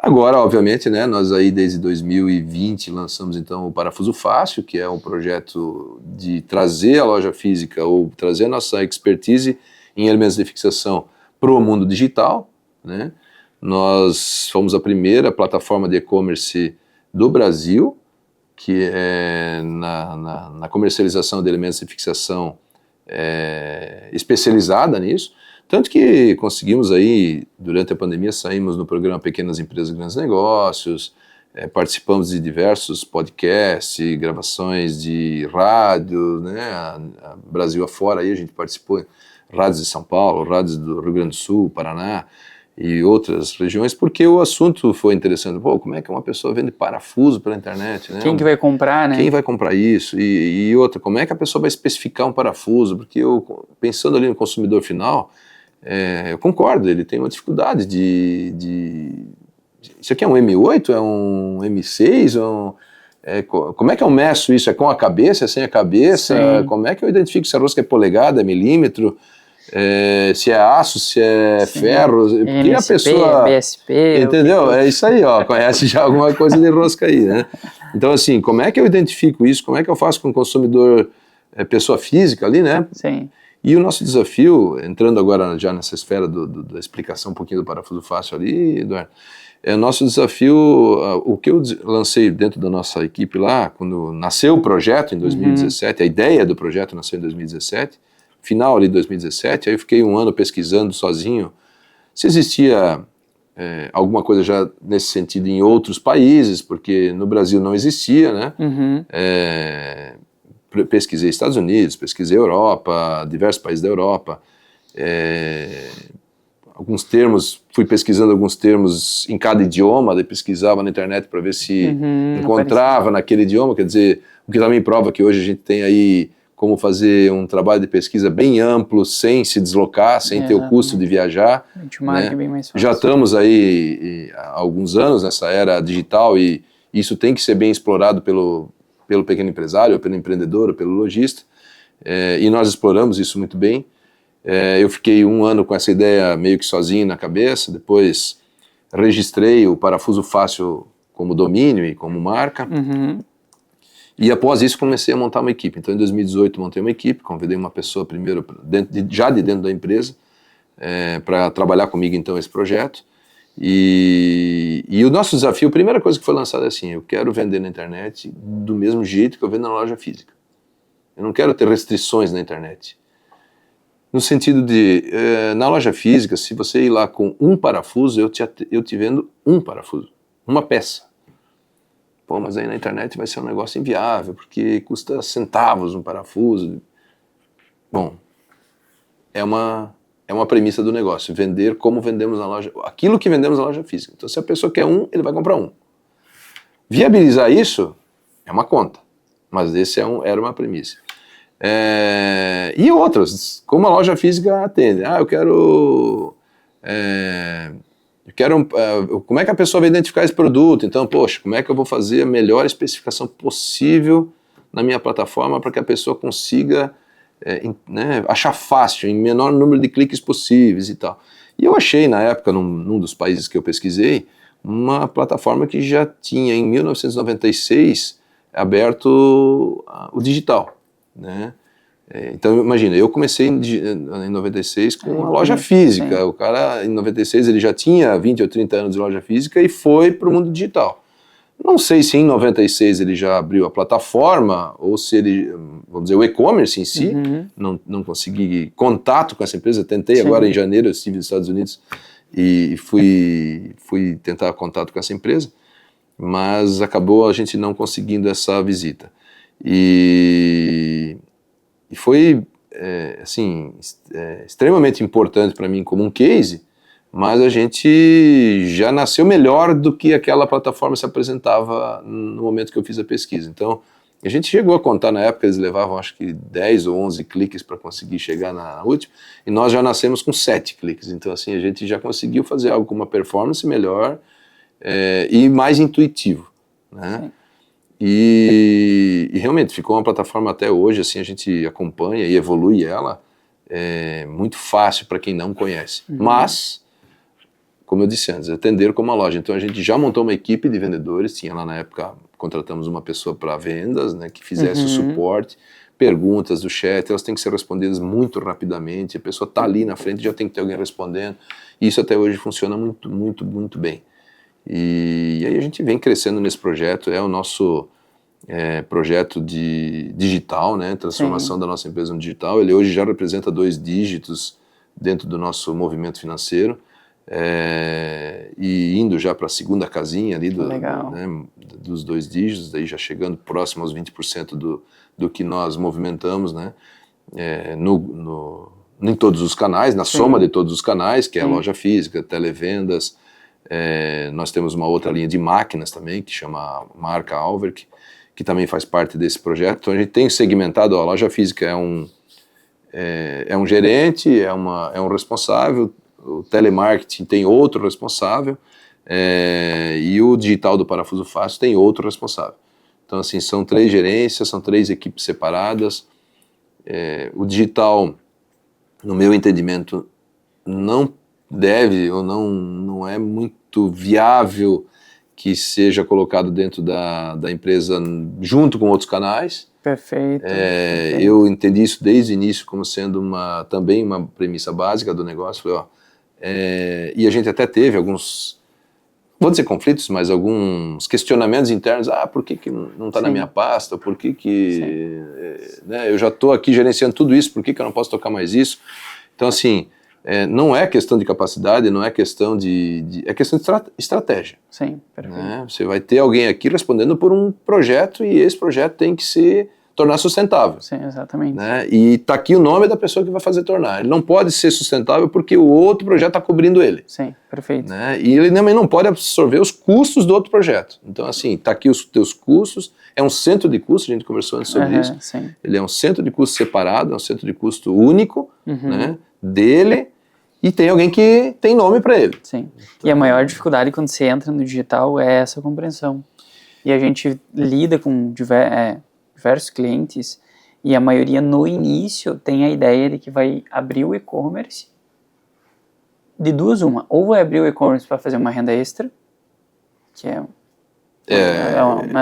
Speaker 2: Agora, obviamente, né, nós aí desde 2020 lançamos então o Parafuso Fácil, que é um projeto de trazer a loja física ou trazer a nossa expertise em elementos de fixação para o mundo digital, né? Nós fomos a primeira plataforma de e-commerce do Brasil, que é na comercialização de elementos de fixação especializada nisso. Tanto que conseguimos aí, durante a pandemia, saímos no programa Pequenas Empresas, Grandes Negócios, participamos de diversos podcasts, gravações de rádio, né, Brasil afora, aí a gente participou, rádios de São Paulo, rádios do Rio Grande do Sul, Paraná e outras regiões, porque o assunto foi interessante. Pô, como é que uma pessoa vende parafuso pela internet, né?
Speaker 1: Quem que vai comprar, né?
Speaker 2: Quem vai comprar isso? E outra, como é que a pessoa vai especificar um parafuso? Porque eu, pensando ali no consumidor final, eu concordo, ele tem uma dificuldade isso aqui é um M8, é um M6, como é que eu meço isso? É com a cabeça, é sem a cabeça?
Speaker 1: Sim.
Speaker 2: Como é que eu identifico se a rosca é polegada, é milímetro, se é aço, se é ferro? Porque a pessoa...
Speaker 1: BSP...
Speaker 2: Entendeu? É isso aí, ó, conhece já alguma coisa de rosca aí, né? Então, assim, como é que eu identifico isso? Como é que eu faço com o consumidor, pessoa física ali, né?
Speaker 1: Sim.
Speaker 2: E o nosso desafio, entrando agora já nessa esfera da explicação um pouquinho do parafuso fácil ali, Eduardo, nosso desafio, o que eu lancei dentro da nossa equipe lá, quando nasceu o projeto em 2017, a ideia do projeto nasceu em 2017, final ali de 2017, aí eu fiquei um ano pesquisando sozinho se existia alguma coisa já nesse sentido em outros países, porque no Brasil não existia, né? Pesquisei Estados Unidos, pesquisei Europa, diversos países da Europa, alguns termos, fui pesquisando alguns termos em cada idioma, daí pesquisava na internet para ver se encontrava naquele idioma, quer dizer, o que também prova que hoje a gente tem aí como fazer um trabalho de pesquisa bem amplo, sem se deslocar, sem ter o custo de viajar.
Speaker 1: Né? Bem mais fácil.
Speaker 2: Já estamos aí há alguns anos nessa era digital e isso tem que ser bem explorado pelo pequeno empresário, pelo empreendedor, pelo lojista, e nós exploramos isso muito bem. Eu fiquei um ano com essa ideia meio que sozinho na cabeça, depois registrei o Parafuso Fácil como domínio e como marca, e após isso comecei a montar uma equipe. Então em 2018 montei uma equipe, convidei uma pessoa primeiro já de dentro da empresa, para trabalhar comigo então esse projeto. E o nosso desafio, a primeira coisa que foi lançada é assim: eu quero vender na internet do mesmo jeito que eu vendo na loja física. Eu não quero ter restrições na internet. No sentido de, na loja física, se você ir lá com um parafuso, eu te vendo um parafuso, uma peça. Pô, mas aí na internet vai ser um negócio inviável, porque custa centavos um parafuso. Bom, é uma premissa do negócio, vender como vendemos na loja, aquilo que vendemos na loja física. Então, se a pessoa quer um, ele vai comprar um. Viabilizar isso é uma conta, mas esse era uma premissa. E outras, como a loja física atende. Eu quero como é que a pessoa vai identificar esse produto? Então, poxa, como é que eu vou fazer a melhor especificação possível na minha plataforma para que a pessoa consiga achar fácil, em menor número de cliques possíveis e tal. E eu achei, na época, num dos países que eu pesquisei, uma plataforma que já tinha, em 1996, aberto o digital, né? Então, imagina, eu comecei em 96 com uma loja física. Sim. O cara, em 96, ele já tinha 20 ou 30 anos de loja física e foi para o mundo digital. Não sei se em 96 ele já abriu a plataforma ou se ele, vamos dizer, o e-commerce em si. Não consegui contato com essa empresa. Tentei agora em janeiro, eu estive nos Estados Unidos e fui tentar contato com essa empresa, mas acabou a gente não conseguindo essa visita. E foi extremamente importante para mim como um case, mas a gente já nasceu melhor do que aquela plataforma se apresentava no momento que eu fiz a pesquisa. Então, a gente chegou a contar, na época eles levavam acho que 10 ou 11 cliques para conseguir chegar na última, e nós já nascemos com 7 cliques. Então, assim, a gente já conseguiu fazer algo com uma performance melhor e mais intuitivo, né? E realmente ficou uma plataforma até hoje, assim, a gente acompanha e evolui ela, muito fácil para quem não conhece. Mas, como eu disse antes, atender como uma loja. Então a gente já montou uma equipe de vendedores, tinha lá na época, contratamos uma pessoa para vendas, né, que fizesse o suporte, perguntas do chat, elas têm que ser respondidas muito rapidamente, a pessoa está ali na frente, já tem que ter alguém respondendo, e isso até hoje funciona muito, muito, muito bem. E aí a gente vem crescendo nesse projeto, é o nosso projeto de digital, né, transformação da nossa empresa no digital. Ele hoje já representa 2 dígitos dentro do nosso movimento financeiro, e indo já para a segunda casinha ali dos 2 dígitos, daí já chegando próximo aos 20% do que nós movimentamos, né, em todos os canais, na soma de todos os canais, que é a loja física, televendas. Nós temos uma outra linha de máquinas também, que chama Marca Alverk, que também faz parte desse projeto. Então a gente tem segmentado, a loja física é um gerente, é um responsável, o telemarketing tem outro responsável, e o digital do Parafuso Fácil tem outro responsável. Então assim, são 3 gerências, são 3 equipes separadas. O digital, no meu entendimento, não deve ou não é muito viável que seja colocado dentro da empresa junto com outros canais.
Speaker 1: Perfeito.
Speaker 2: Eu entendi isso desde o início como sendo também uma premissa básica do negócio. Falei, e a gente até teve alguns, vou dizer conflitos, mas alguns questionamentos internos. Por que não está na minha pasta? Por que né, eu já estou aqui gerenciando tudo isso, por que eu não posso tocar mais isso? Então assim, não é questão de capacidade, não é questão é questão de estratégia.
Speaker 1: Sim, perfeito.
Speaker 2: Né? Você vai ter alguém aqui respondendo por um projeto e esse projeto tem que se tornar sustentável.
Speaker 1: Sim, exatamente.
Speaker 2: Né? E está aqui o nome da pessoa que vai fazer tornar. Ele não pode ser sustentável porque o outro projeto está cobrindo ele.
Speaker 1: Sim, perfeito.
Speaker 2: Né? E ele também não pode absorver os custos do outro projeto. Então assim, está aqui os teus custos, é um centro de custo, a gente conversou antes sobre isso.
Speaker 1: Sim.
Speaker 2: Ele é um centro de custo separado, é um centro de custo único, né, dele, e tem alguém que tem nome para ele.
Speaker 1: Sim. E a maior dificuldade quando você entra no digital é essa compreensão. E a gente lida com diversos clientes e a maioria no início tem a ideia de que vai abrir o e-commerce de 2 uma. Ou vai abrir o e-commerce para fazer uma renda extra, que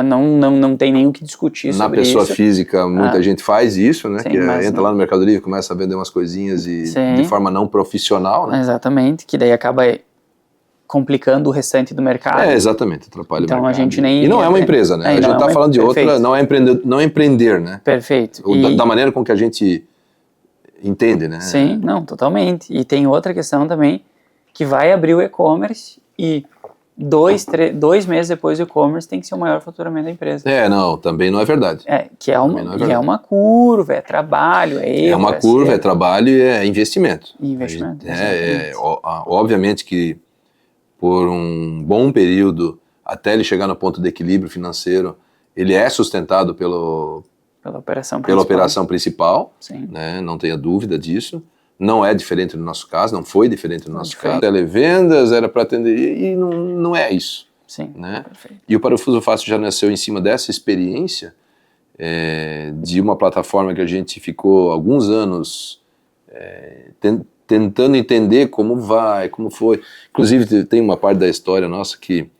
Speaker 1: não tem nem o que discutir sobre isso.
Speaker 2: Na pessoa física, muita gente faz isso, né?
Speaker 1: Sim,
Speaker 2: que entra lá no Mercado Livre, começa a vender umas coisinhas de forma não profissional, né?
Speaker 1: Exatamente, que daí acaba complicando o restante do mercado.
Speaker 2: Exatamente, atrapalha o mercado.
Speaker 1: A gente nem...
Speaker 2: E não é uma empresa, né? A gente está falando de outra, não é empreender, né?
Speaker 1: Perfeito.
Speaker 2: Da maneira com que a gente entende, né?
Speaker 1: Sim, não, totalmente. E tem outra questão também, que vai abrir o e-commerce e 2 meses depois do e-commerce tem que ser o maior faturamento da empresa.
Speaker 2: Também não é verdade.
Speaker 1: Que é uma curva, é trabalho, é erro.
Speaker 2: É uma curva, é trabalho e é investimento.
Speaker 1: Investimento.
Speaker 2: Obviamente que por um bom período, até ele chegar no ponto de equilíbrio financeiro, ele é sustentado pela operação principal.
Speaker 1: Sim.
Speaker 2: Né? Não tenha dúvida disso. Não é diferente no nosso caso, não foi diferente no nosso caso. Televendas era para atender, e não é isso.
Speaker 1: Sim,
Speaker 2: né? E o Parafuso Fácil já nasceu em cima dessa experiência, de uma plataforma que a gente ficou alguns anos tentando entender como foi. Inclusive tem uma parte da história nossa que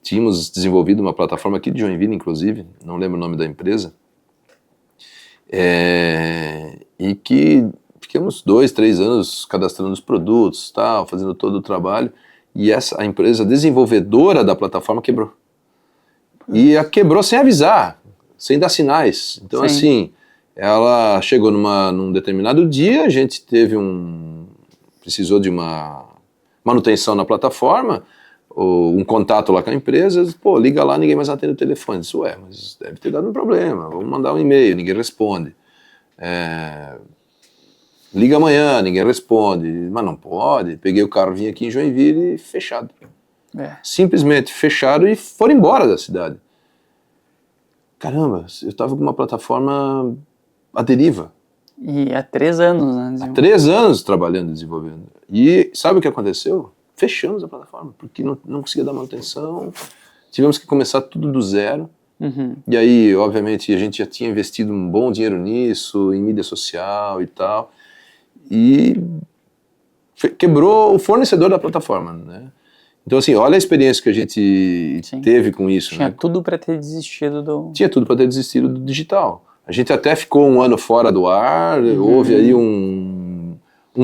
Speaker 2: tínhamos desenvolvido uma plataforma aqui de Joinville, inclusive, não lembro o nome da empresa, e que ficamos 2, 3 anos cadastrando os produtos, fazendo todo o trabalho, e a empresa desenvolvedora da plataforma quebrou. E quebrou sem avisar, sem dar sinais. Então, assim, ela chegou num determinado dia, a gente precisou de uma manutenção na plataforma, um contato lá com a empresa, liga lá, ninguém mais atende o telefone. Disse, mas deve ter dado um problema, vamos mandar um e-mail, ninguém responde. Liga amanhã, ninguém responde, mas não pode. Peguei o carro, vim aqui em Joinville e fechado. Simplesmente fecharam e foram embora da cidade. Caramba, eu estava com uma plataforma à deriva.
Speaker 1: E há 3 anos, né?
Speaker 2: Há 3 anos trabalhando e desenvolvendo. E sabe o que aconteceu? Fechamos a plataforma, porque não conseguia dar manutenção. Tivemos que começar tudo do zero. E aí, obviamente, a gente já tinha investido um bom dinheiro nisso, em mídia social e tal, e quebrou o fornecedor da plataforma, né? Então, assim, olha a experiência que a gente teve com isso.
Speaker 1: Tinha
Speaker 2: né?
Speaker 1: tudo para ter desistido do...
Speaker 2: Tinha tudo para ter desistido do digital. A gente até ficou um ano fora do ar, houve aí um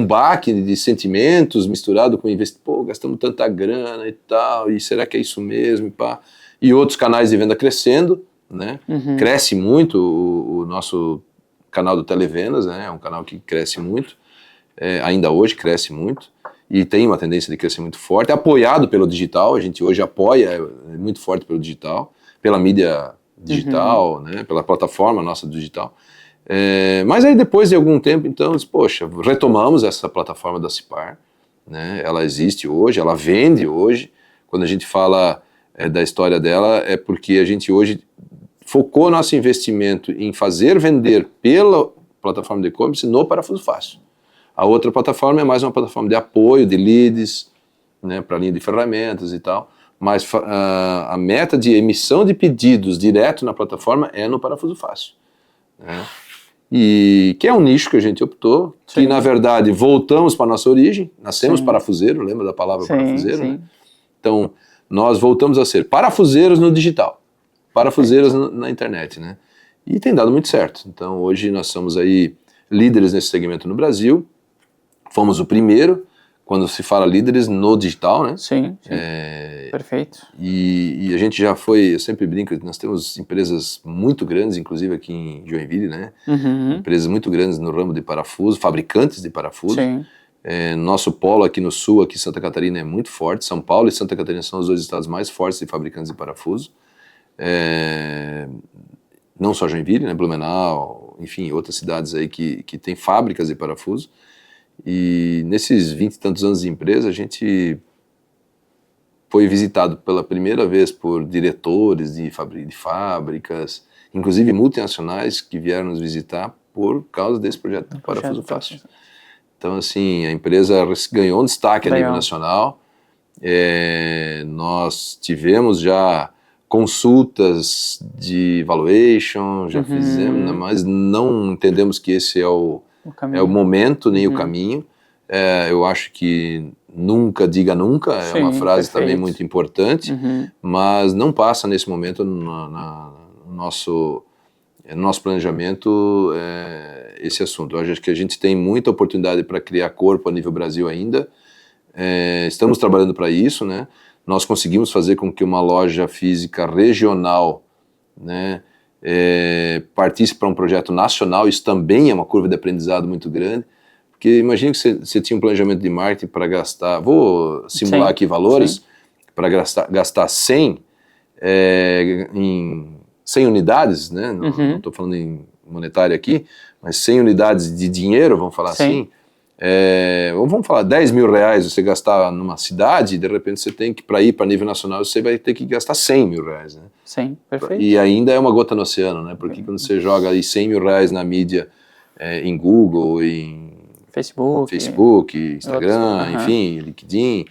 Speaker 2: baque de sentimentos misturado com investimento. Pô, gastamos tanta grana e tal, e será que é isso mesmo? E pá. E outros canais de venda crescendo, né? Cresce muito o nosso canal do Televendas, né? É um canal que cresce muito, ainda hoje cresce muito, e tem uma tendência de crescer muito forte, apoiado pelo digital. A gente hoje apoia muito forte pelo digital, pela mídia digital, né? Pela plataforma nossa digital. Mas aí depois de algum tempo, então, poxa, retomamos essa plataforma da Cipar, né? Ela existe hoje, ela vende hoje. Quando a gente fala da história dela, é porque a gente hoje focou nosso investimento em fazer vender pela plataforma de e-commerce no Parafuso Fácil. A outra plataforma é mais uma plataforma de apoio, de leads, né, para a linha de ferramentas e tal, mas a meta de emissão de pedidos direto na plataforma é no Parafuso Fácil, né? E que é um nicho que a gente optou, que na verdade voltamos para a nossa origem, nascemos parafuseiro, lembra da palavra parafuseiro? Né? Então, nós voltamos a ser parafuseiros no digital, parafuseiros na internet, né? E tem dado muito certo. Então, hoje nós somos aí líderes nesse segmento no Brasil, fomos o primeiro, quando se fala líderes no digital, né?
Speaker 1: Sim. Perfeito.
Speaker 2: E a gente já foi, eu sempre brinco, nós temos empresas muito grandes, inclusive aqui em Joinville, né? Empresas muito grandes no ramo de parafuso, fabricantes de parafuso. Nosso polo aqui no sul, aqui em Santa Catarina, é muito forte. São Paulo e Santa Catarina são os dois estados mais fortes de fabricantes de parafuso. Não só Joinville, né? Blumenau, enfim, outras cidades aí que tem fábricas de parafuso. E nesses 20 e tantos anos de empresa, a gente foi visitado pela primeira vez por diretores de fábricas, inclusive multinacionais, que vieram nos visitar por causa desse projeto do Parafuso Fácil. Então, assim, a empresa ganhou um destaque a nível nacional. Nós tivemos já consultas de valuation, já fizemos, mas não entendemos que esse é o momento, nem o caminho. Eu acho que nunca diga nunca, é uma frase também muito importante, mas não passa nesse momento no nosso planejamento esse assunto. Eu acho que a gente tem muita oportunidade para criar corpo a nível Brasil ainda. Estamos trabalhando para isso, né? Nós conseguimos fazer com que uma loja física regional, né, partisse para um projeto nacional. Isso também é uma curva de aprendizado muito grande. Porque imagina que você tinha um planejamento de marketing para gastar, vou simular aqui valores, para gastar 100 em 100 unidades, né? Não estou falando em monetário aqui, mas 100 unidades de dinheiro, vamos falar assim. Vamos falar 10 mil reais você gastar numa cidade, de repente você tem que, para ir para nível nacional, você vai ter que gastar 100 mil reais, né?
Speaker 1: Sim, perfeito.
Speaker 2: E ainda é uma gota no oceano, né? Porque quando você joga aí 100 mil reais na mídia, em Google, em Facebook, Instagram, enfim, LinkedIn,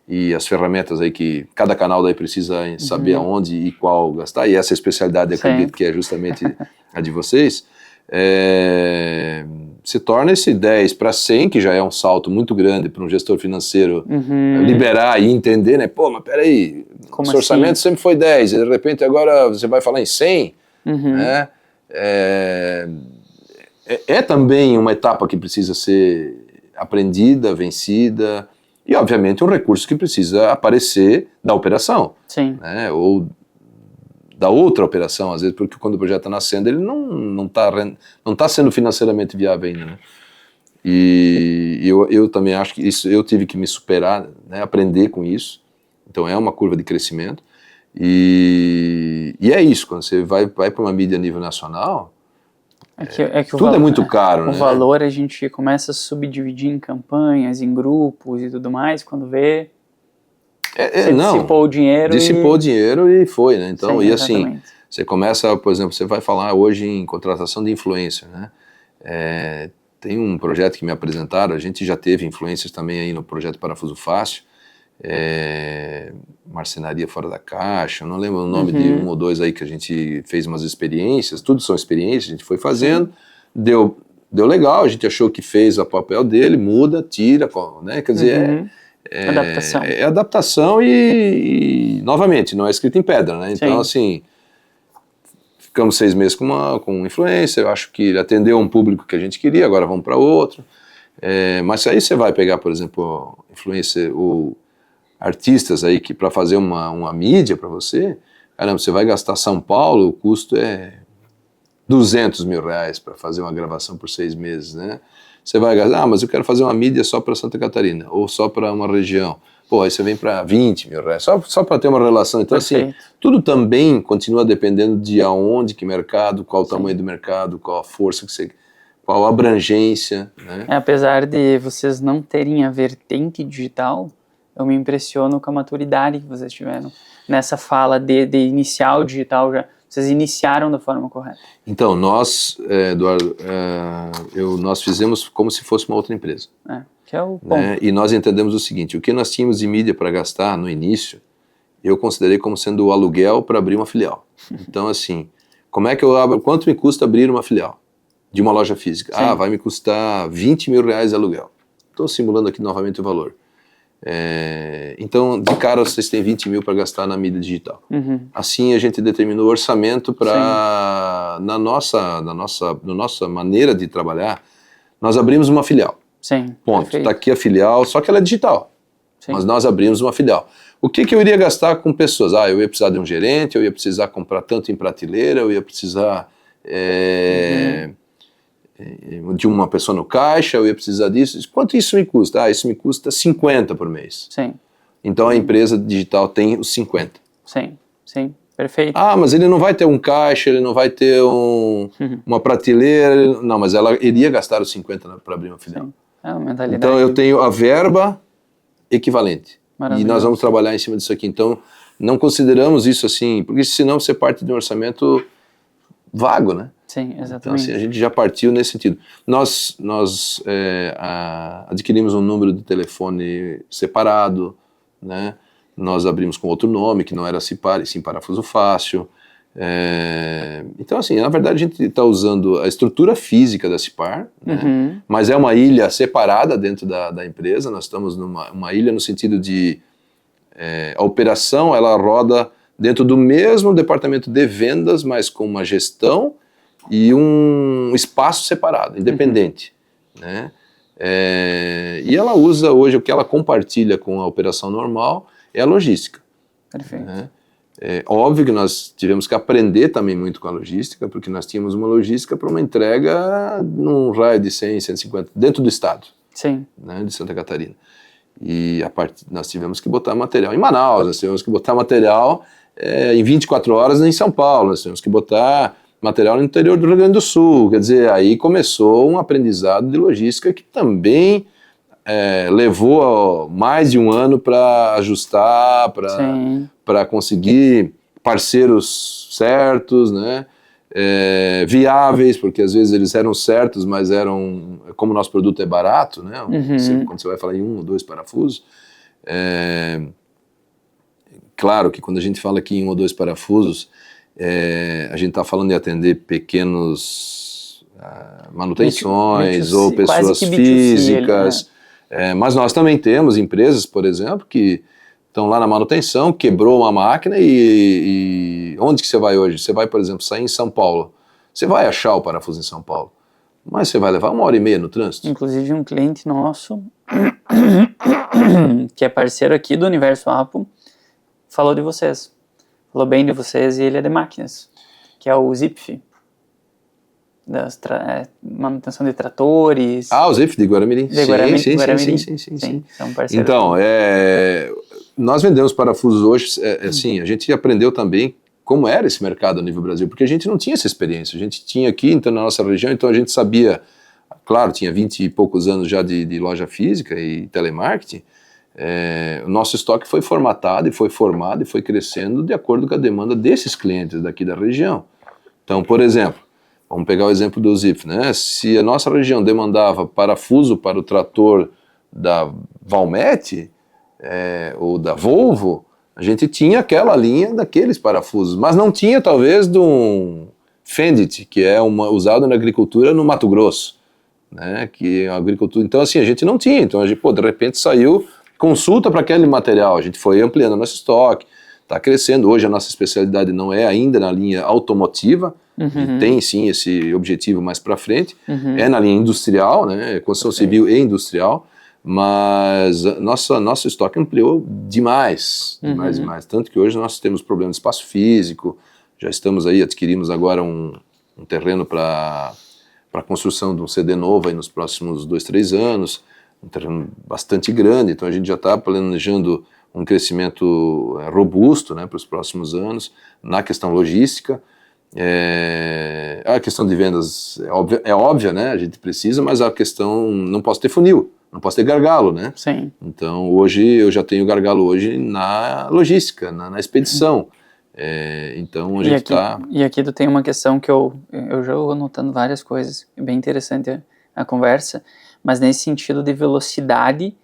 Speaker 2: e as ferramentas aí que cada canal daí precisa saber aonde e qual gastar, e essa especialidade eu acredito que é justamente a de vocês, se torna esse 10 para 100, que já é um salto muito grande para um gestor financeiro liberar e entender, né? Pô, mas peraí, o seu orçamento sempre foi 10, e de repente agora você vai falar em 100, né? É também uma etapa que precisa ser aprendida, vencida, e obviamente um recurso que precisa aparecer da operação, né? Ou da outra operação, às vezes, porque quando o projeto está nascendo, ele não tá sendo financeiramente viável ainda, né? E eu também acho que isso, eu tive que me superar, né? Aprender com isso. Então é uma curva de crescimento, e é isso, quando você vai para uma mídia a nível nacional, tudo é muito caro, né?
Speaker 1: O valor a gente começa a subdividir em campanhas, em grupos e tudo mais, quando vê, você dissipou o dinheiro.
Speaker 2: Dissipou o dinheiro e foi, né? Então, e assim, você começa, por exemplo, você vai falar hoje em contratação de influencer, né? Tem um projeto que me apresentaram, a gente já teve influencers também aí no projeto Parafuso Fácil, Marcenaria Fora da Caixa, não lembro o nome de um ou dois aí que a gente fez umas experiências, tudo são experiências, a gente foi fazendo, deu legal, a gente achou que fez o papel dele, muda, tira, né? Quer dizer,
Speaker 1: adaptação.
Speaker 2: É adaptação e, novamente, não é escrito em pedra, né? Então, assim, ficamos 6 meses com um influencer, eu acho que ele atendeu um público que a gente queria, agora vamos para outro. Mas aí você vai pegar, por exemplo, influencer, ou artistas aí que para fazer uma mídia para você, caramba, você vai gastar São Paulo, o custo é R$200 mil para fazer uma gravação por 6 meses, né? Você vai gastar, mas eu quero fazer uma mídia só para Santa Catarina, ou só para uma região. Pô, aí você vem para R$20 mil, só para ter uma relação. Então, assim, tudo também continua dependendo de aonde, que mercado, qual o tamanho do mercado, qual a força que você... qual a abrangência, né?
Speaker 1: Apesar de vocês não terem a vertente digital, eu me impressiono com a maturidade que vocês tiveram nessa fala de iniciar o digital já. Vocês iniciaram da forma correta.
Speaker 2: Então, nós, Eduardo, nós fizemos como se fosse uma outra empresa.
Speaker 1: Que é o ponto.
Speaker 2: Né? E nós entendemos o seguinte, o que nós tínhamos de mídia para gastar no início, eu considerei como sendo o aluguel para abrir uma filial. Então, assim, como é que eu abro, quanto me custa abrir uma filial de uma loja física? Sim. Vai me custar R$20 mil de aluguel. Estou simulando aqui novamente o valor. Então, de cara, vocês têm 20 mil para gastar na mídia digital. Assim, a gente determinou o orçamento para, na nossa maneira de trabalhar, nós abrimos uma filial.
Speaker 1: Sim,
Speaker 2: ponto. Está aqui a filial, só que ela é digital. Sim. Mas nós abrimos uma filial. O que eu iria gastar com pessoas? Eu ia precisar de um gerente, eu ia precisar comprar tanto em prateleira, eu ia precisar... de uma pessoa no caixa, eu ia precisar disso. Quanto isso me custa? Isso me custa 50 por mês.
Speaker 1: Sim.
Speaker 2: Então a empresa digital tem os 50.
Speaker 1: Sim, perfeito.
Speaker 2: Mas ele não vai ter um caixa, ele não vai ter uma prateleira, não, mas ela iria gastar os 50 para abrir uma filial.
Speaker 1: Sim. É uma mentalidade.
Speaker 2: Então eu tenho a verba equivalente. E nós vamos trabalhar em cima disso aqui. Então não consideramos isso assim, porque senão você parte de um orçamento vago, né?
Speaker 1: Sim, exatamente.
Speaker 2: Então, assim, a gente já partiu nesse sentido. Nós adquirimos um número de telefone separado, né? Nós abrimos com outro nome, que não era Cipar, e sim Parafuso Fácil. Então, assim, na verdade a gente está usando a estrutura física da Cipar, né? Mas é uma ilha separada dentro da empresa. Nós estamos numa ilha no sentido de a operação, ela roda dentro do mesmo departamento de vendas, mas com uma gestão e um espaço separado, independente, né? E ela usa hoje, o que ela compartilha com a operação normal é a logística.
Speaker 1: Perfeito.
Speaker 2: Né? Óbvio que nós tivemos que aprender também muito com a logística, porque nós tínhamos uma logística para uma entrega num raio de 100, 150, dentro do estado.
Speaker 1: Sim.
Speaker 2: Né, de Santa Catarina. E nós tivemos que botar material em Manaus, nós tivemos que botar material em 24 horas em São Paulo, nós tivemos que botar material no interior do Rio Grande do Sul. Quer dizer, aí começou um aprendizado de logística que também levou mais de um ano para ajustar, para conseguir parceiros certos, né? Viáveis, porque às vezes eles eram certos, mas como o nosso produto é barato, né? Quando você vai falar em 1 ou 2 parafusos, claro que quando a gente fala aqui em 1 ou 2 parafusos, a gente está falando de atender pequenos manutenções ou pessoas físicas, mas nós também temos empresas, por exemplo, que estão lá na manutenção, quebrou uma máquina e onde que você vai hoje? Você vai, por exemplo, sair em São Paulo, você vai achar o parafuso em São Paulo, mas você vai levar 1h30 no trânsito.
Speaker 1: Inclusive um cliente nosso, que é parceiro aqui do Universo Apo, falou de vocês. Falou bem de vocês e ele é de máquinas, que é o Zipf, manutenção de tratores.
Speaker 2: O Zipf de Guaramirim.
Speaker 1: Sim, são parceiros.
Speaker 2: Então, nós vendemos parafusos hoje, assim, a gente aprendeu também como era esse mercado a nível Brasil, porque a gente não tinha essa experiência, a gente tinha aqui então, na nossa região, então a gente sabia, claro, tinha 20 e poucos anos já de loja física e telemarketing. O nosso estoque foi formatado e foi formado e foi crescendo de acordo com a demanda desses clientes daqui da região. Então, por exemplo, vamos pegar o exemplo do Zipf, né? Se a nossa região demandava parafuso para o trator da Valmet ou da Volvo, a gente tinha aquela linha daqueles parafusos, mas não tinha talvez de um Fendit, que é usado na agricultura no Mato Grosso, né, que é a agricultura, então assim, a gente não tinha, então a gente, de repente saiu consulta para aquele material, a gente foi ampliando nosso estoque, está crescendo, hoje a nossa especialidade não é ainda na linha automotiva, tem sim esse objetivo mais para frente, é na linha industrial, né, construção civil e industrial, mas nosso estoque ampliou demais, tanto que hoje nós temos problema de espaço físico, já estamos aí, adquirimos agora um terreno para a construção de um CD novo aí nos próximos 2, 3 anos, um terreno bastante grande, então a gente já está planejando um crescimento robusto, né, para os próximos anos, na questão logística. A questão de vendas é óbvia, né, a gente precisa, mas a questão, não posso ter funil, não posso ter gargalo, né?
Speaker 1: Sim.
Speaker 2: Então hoje eu já tenho gargalo hoje na logística, na expedição. Então a gente está...
Speaker 1: E aqui tu tem uma questão que eu já vou anotando várias coisas, é bem interessante a conversa, mas nesse sentido de velocidade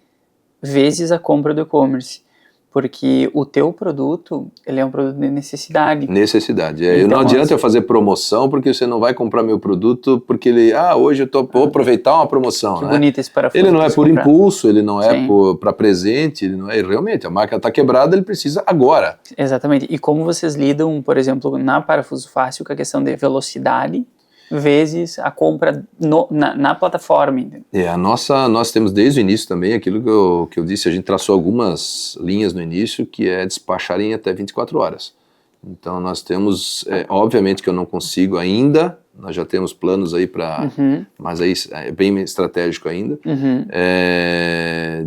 Speaker 1: vezes a compra do e-commerce. Porque o teu produto, ele é um produto de necessidade.
Speaker 2: Necessidade.
Speaker 1: Então,
Speaker 2: não adianta eu fazer promoção, porque você não vai comprar meu produto, porque ele, hoje vou aproveitar uma promoção.
Speaker 1: Que
Speaker 2: né?
Speaker 1: bonito esse parafuso.
Speaker 2: Ele não é por impulso, ele não é
Speaker 1: Sim.
Speaker 2: para presente, ele não é realmente, a máquina está quebrada, ele precisa agora.
Speaker 1: Exatamente. E como vocês lidam, por exemplo, na Parafuso Fácil, com a questão de velocidade, vezes a compra na plataforma.
Speaker 2: Nós temos desde o início também aquilo que eu disse, a gente traçou algumas linhas no início, que é despachar em até 24 horas. Então nós temos, obviamente que eu não consigo ainda, nós já temos planos aí para, mas aí é bem estratégico ainda,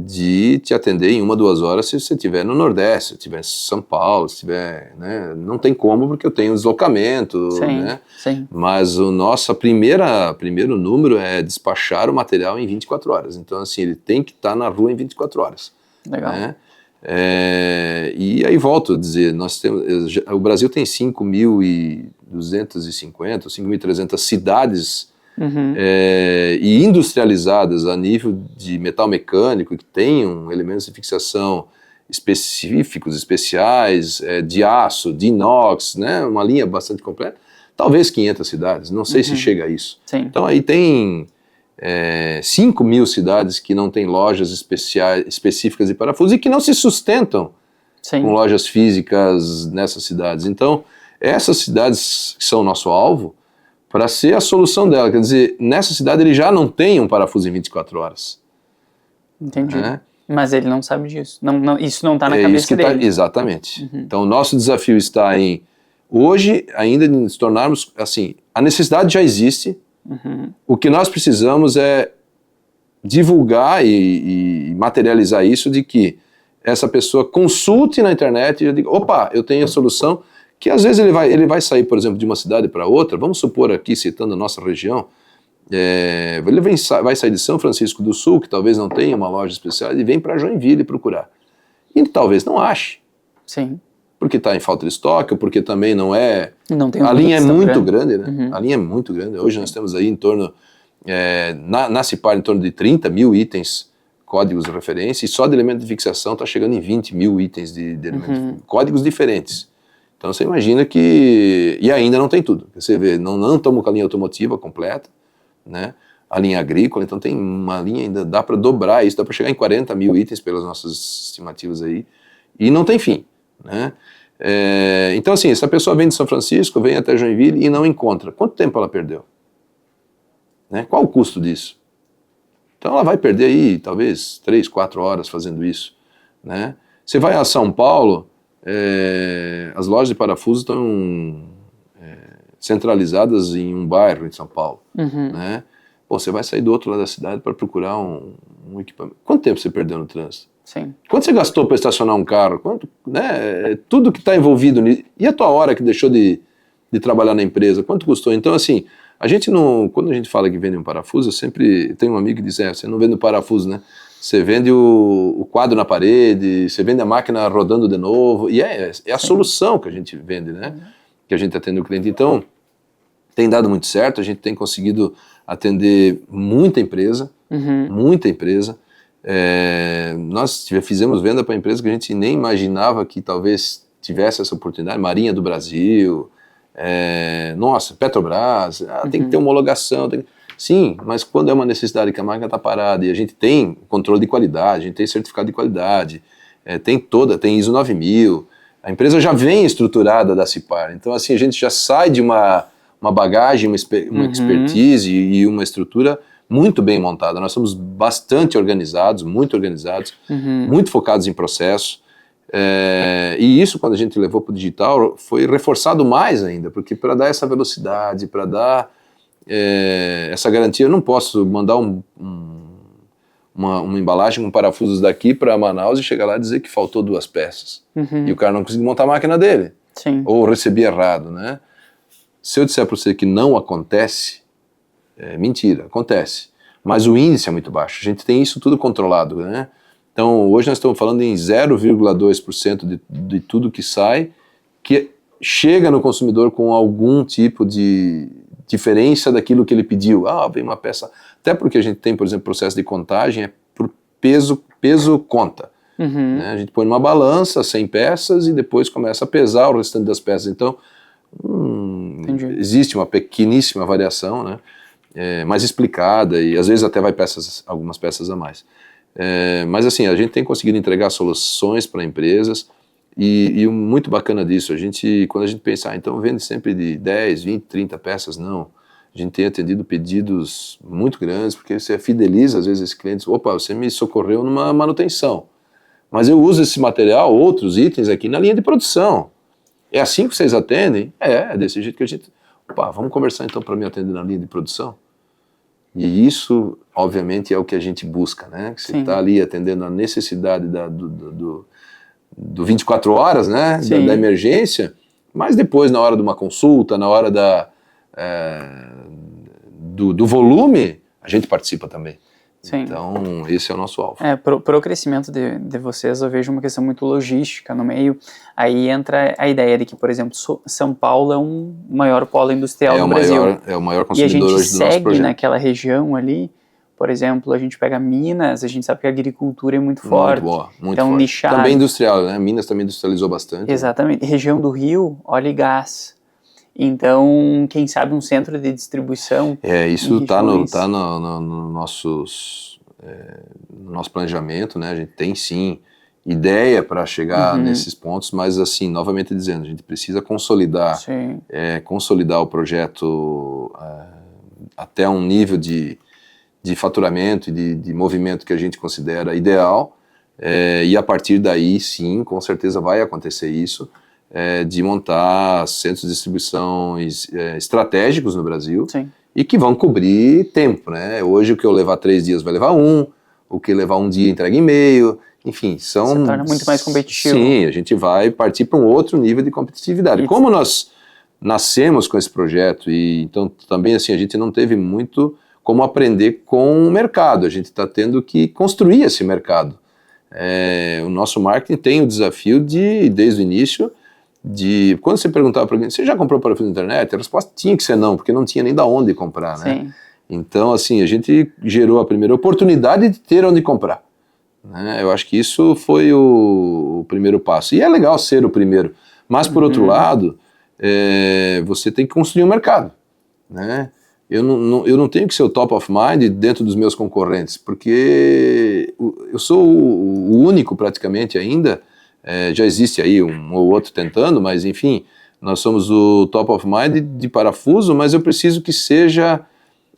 Speaker 2: de te atender em 1, 2 horas se você estiver no Nordeste, se estiver em São Paulo, se estiver, né, não tem como porque eu tenho deslocamento,
Speaker 1: sim,
Speaker 2: né?
Speaker 1: Sim.
Speaker 2: Mas o nosso primeiro número é despachar o material em 24 horas, então assim, ele tem que estar na rua em 24 horas.
Speaker 1: Legal.
Speaker 2: Né? E aí volto a dizer, o Brasil tem 5.250, 5.300 cidades e industrializadas a nível de metal mecânico, que tenham elementos de fixação específicos, especiais, de aço, de inox, né, uma linha bastante completa, talvez 500 cidades, não sei se chega a isso.
Speaker 1: Sim.
Speaker 2: Então aí tem 5.000 cidades que não têm lojas específicas de parafusos e que não se sustentam com lojas físicas nessas cidades. Então, essas cidades que são o nosso alvo, para ser a solução dela, quer dizer, nessa cidade ele já não tem um parafuso em 24 horas.
Speaker 1: Entendi. Mas ele não sabe disso. Isso não está na cabeça dele.
Speaker 2: Exatamente. Então, o nosso desafio está em, hoje, ainda nos tornarmos, assim, a necessidade já existe. O que nós precisamos é divulgar e materializar isso, de que essa pessoa consulte na internet e já diga, opa, eu tenho a solução, que às vezes ele vai sair, por exemplo, de uma cidade para outra, vamos supor aqui, citando a nossa região, ele vai sair de São Francisco do Sul, que talvez não tenha uma loja especial, e vem para Joinville procurar. E talvez não ache.
Speaker 1: Sim.
Speaker 2: Porque está em falta de estoque, ou porque também não
Speaker 1: tem
Speaker 2: a linha é muito grande, né? A linha é muito grande. Hoje nós temos aí em torno, na Cipar, em torno de 30.000 itens, códigos de referência, e só de elemento de fixação está chegando em 20.000 itens de códigos diferentes. Então você imagina que... E ainda não tem tudo. Você vê, não estamos com a linha automotiva completa, né? A linha agrícola, então tem uma linha ainda, dá para dobrar isso, dá para chegar em 40.000 itens pelas nossas estimativas aí, e não tem fim, né? Então assim, se a pessoa vem de São Francisco, vem até Joinville e não encontra, quanto tempo ela perdeu? Né? Qual o custo disso? Então ela vai perder aí talvez 3, 4 horas fazendo isso, né? Você vai a São Paulo, as lojas de parafusos estão centralizadas em um bairro em São Paulo, né? Pô, você vai sair do outro lado da cidade para procurar um equipamento. Quanto tempo você perdeu no trânsito?
Speaker 1: Sim.
Speaker 2: Quanto você gastou para estacionar um carro? Quanto, né? Tudo que está envolvido nisso. E a tua hora que deixou de trabalhar na empresa? Quanto custou? Então, assim, a gente não... Quando a gente fala que vende um parafuso, eu sempre tenho um amigo que diz, você não vende o parafuso, né? Você vende o quadro na parede, você vende a máquina rodando de novo, e é a solução que a gente vende, né? Que a gente atende o cliente. Então, tem dado muito certo, a gente tem conseguido atender muita empresa, Nós fizemos venda para empresas que a gente nem imaginava que talvez tivesse essa oportunidade, Marinha do Brasil, nossa, Petrobras, tem que ter homologação, sim, mas quando é uma necessidade que a máquina está parada e a gente tem controle de qualidade, a gente tem certificado de qualidade, tem ISO 9000, a empresa já vem estruturada da CIPAR, então assim, a gente já sai de uma bagagem, uma expertise e uma estrutura muito bem montada. Nós somos bastante organizados, muito focados em processo, e isso, quando a gente levou para o digital, foi reforçado mais ainda, porque para dar essa velocidade, para dar essa garantia, eu não posso mandar uma embalagem com parafusos daqui para Manaus e chegar lá e dizer que faltou 2 peças. E o cara não conseguiu montar a máquina dele.
Speaker 1: Sim.
Speaker 2: Ou recebi errado, né? Se eu disser para você que não acontece, mentira, acontece. Mas o índice é muito baixo, a gente tem isso tudo controlado, né? Então, hoje nós estamos falando em 0,2% de tudo que sai, que chega no consumidor com algum tipo de diferença daquilo que ele pediu. Vem uma peça... Até porque a gente tem, por exemplo, processo de contagem, por peso conta. Né? A gente põe numa balança 100 peças e depois começa a pesar o restante das peças. Então, existe uma pequeníssima variação, né? Mais explicada e às vezes até vai algumas peças a mais. Mas assim, a gente tem conseguido entregar soluções para empresas e o muito bacana disso, quando a gente pensa, então vende sempre de 10, 20, 30 peças, não. A gente tem atendido pedidos muito grandes, porque você fideliza às vezes esses clientes, opa, você me socorreu numa manutenção, mas eu uso esse material, outros itens aqui na linha de produção. É assim que vocês atendem? É desse jeito que a gente... Opa, vamos conversar então para me atender na linha de produção? E isso, obviamente, é o que a gente busca, né? Que você está ali atendendo a necessidade do 24 horas, né? Da emergência, mas depois, na hora de uma consulta, na hora do volume, a gente participa também. Sim. Então, esse é o nosso alvo.
Speaker 1: Para o crescimento de vocês, eu vejo uma questão muito logística no meio. Aí entra a ideia de que, por exemplo, São Paulo é um maior polo industrial do Brasil.
Speaker 2: É o maior consumidor hoje do nosso projeto.
Speaker 1: E a gente segue naquela região ali. Por exemplo, a gente pega Minas, a gente sabe que a agricultura é muito forte.
Speaker 2: Muito boa, muito
Speaker 1: então,
Speaker 2: forte.
Speaker 1: Nichado.
Speaker 2: Também industrial, né? Minas também industrializou bastante.
Speaker 1: Exatamente. Região do Rio, óleo e gás. Então, quem sabe um centro de distribuição.
Speaker 2: Isso está no nosso planejamento, né? A gente tem sim ideia para chegar nesses pontos, mas assim, novamente dizendo, a gente precisa consolidar o projeto até um nível de faturamento e de movimento que a gente considera ideal, e a partir daí sim, com certeza vai acontecer isso, de montar centros de distribuição estratégicos no Brasil.
Speaker 1: Sim.
Speaker 2: E que vão cobrir tempo, né? Hoje o que eu levar 3 dias vai levar 1, o que levar 1 dia entrega em meio, enfim,
Speaker 1: se torna muito mais competitivo.
Speaker 2: Sim, a gente vai partir para um outro nível de competitividade. Como nós nascemos com esse projeto, e então também assim, a gente não teve muito como aprender com o mercado, a gente está tendo que construir esse mercado. O nosso marketing tem o desafio desde o início, quando você perguntava para alguém, você já comprou parafuso na internet? A resposta tinha que ser não, porque não tinha nem da onde comprar, né?
Speaker 1: Sim.
Speaker 2: Então, assim, a gente gerou a primeira oportunidade de ter onde comprar, né? Eu acho que isso foi o primeiro passo. E é legal ser o primeiro, mas por outro lado, você tem que construir um mercado, né? Eu não tenho que ser o top of mind dentro dos meus concorrentes, porque eu sou o único praticamente ainda. Já existe aí um ou outro tentando, mas enfim, nós somos o top of mind de parafuso, mas eu preciso que seja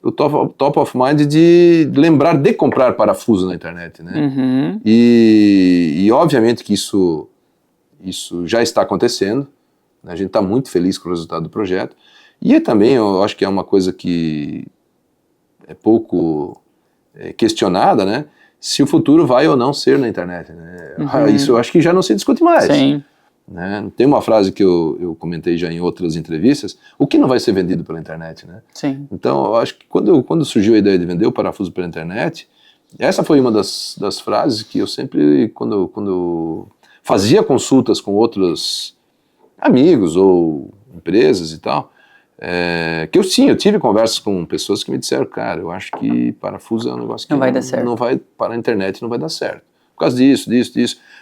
Speaker 2: o top of mind de lembrar de comprar parafuso na internet, né? E obviamente que isso já está acontecendo, né? A gente está muito feliz com o resultado do projeto, e também eu acho que é uma coisa que é pouco questionada, né? Se o futuro vai ou não ser na internet, né? Isso eu acho que já não se discute mais.
Speaker 1: Sim.
Speaker 2: Né? Tem uma frase que eu comentei já em outras entrevistas, o que não vai ser vendido pela internet, né?
Speaker 1: Sim.
Speaker 2: Então, eu acho que quando surgiu a ideia de vender o parafuso pela internet, essa foi uma das frases que eu sempre, quando fazia consultas com outros amigos ou empresas e tal, Que eu tive conversas com pessoas que me disseram, cara, eu acho que parafuso é um negócio que
Speaker 1: Não vai dar certo.
Speaker 2: Não vai para a internet, não vai dar certo. Por causa disso.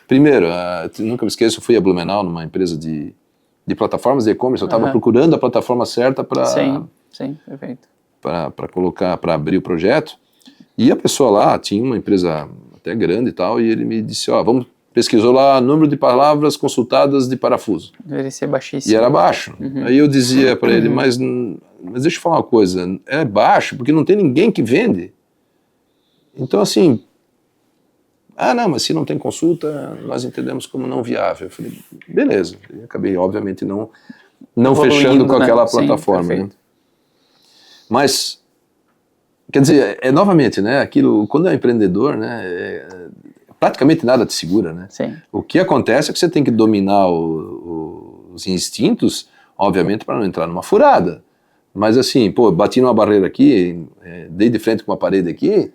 Speaker 2: Primeiro, nunca me esqueço, eu fui a Blumenau, numa empresa de plataformas de e-commerce, eu estava procurando a plataforma certa para
Speaker 1: Sim, perfeito.
Speaker 2: Para colocar, para abrir o projeto, e a pessoa lá tinha uma empresa até grande e tal, e ele me disse, pesquisou lá número de palavras consultadas de parafuso.
Speaker 1: Deveria ser baixíssimo.
Speaker 2: E era baixo. Aí eu dizia para ele, mas deixa eu falar uma coisa, é baixo porque não tem ninguém que vende. Então assim, não, mas se não tem consulta, nós entendemos como não viável. Eu falei, beleza. E acabei, obviamente, não fechando com aquela plataforma. Sim, né? Mas, quer dizer, novamente, né, aquilo, quando é empreendedor, né, praticamente nada te segura, né?
Speaker 1: Sim.
Speaker 2: O que acontece é que você tem que dominar os instintos, obviamente, para não entrar numa furada. Mas assim, bati numa barreira aqui, dei de frente com uma parede aqui,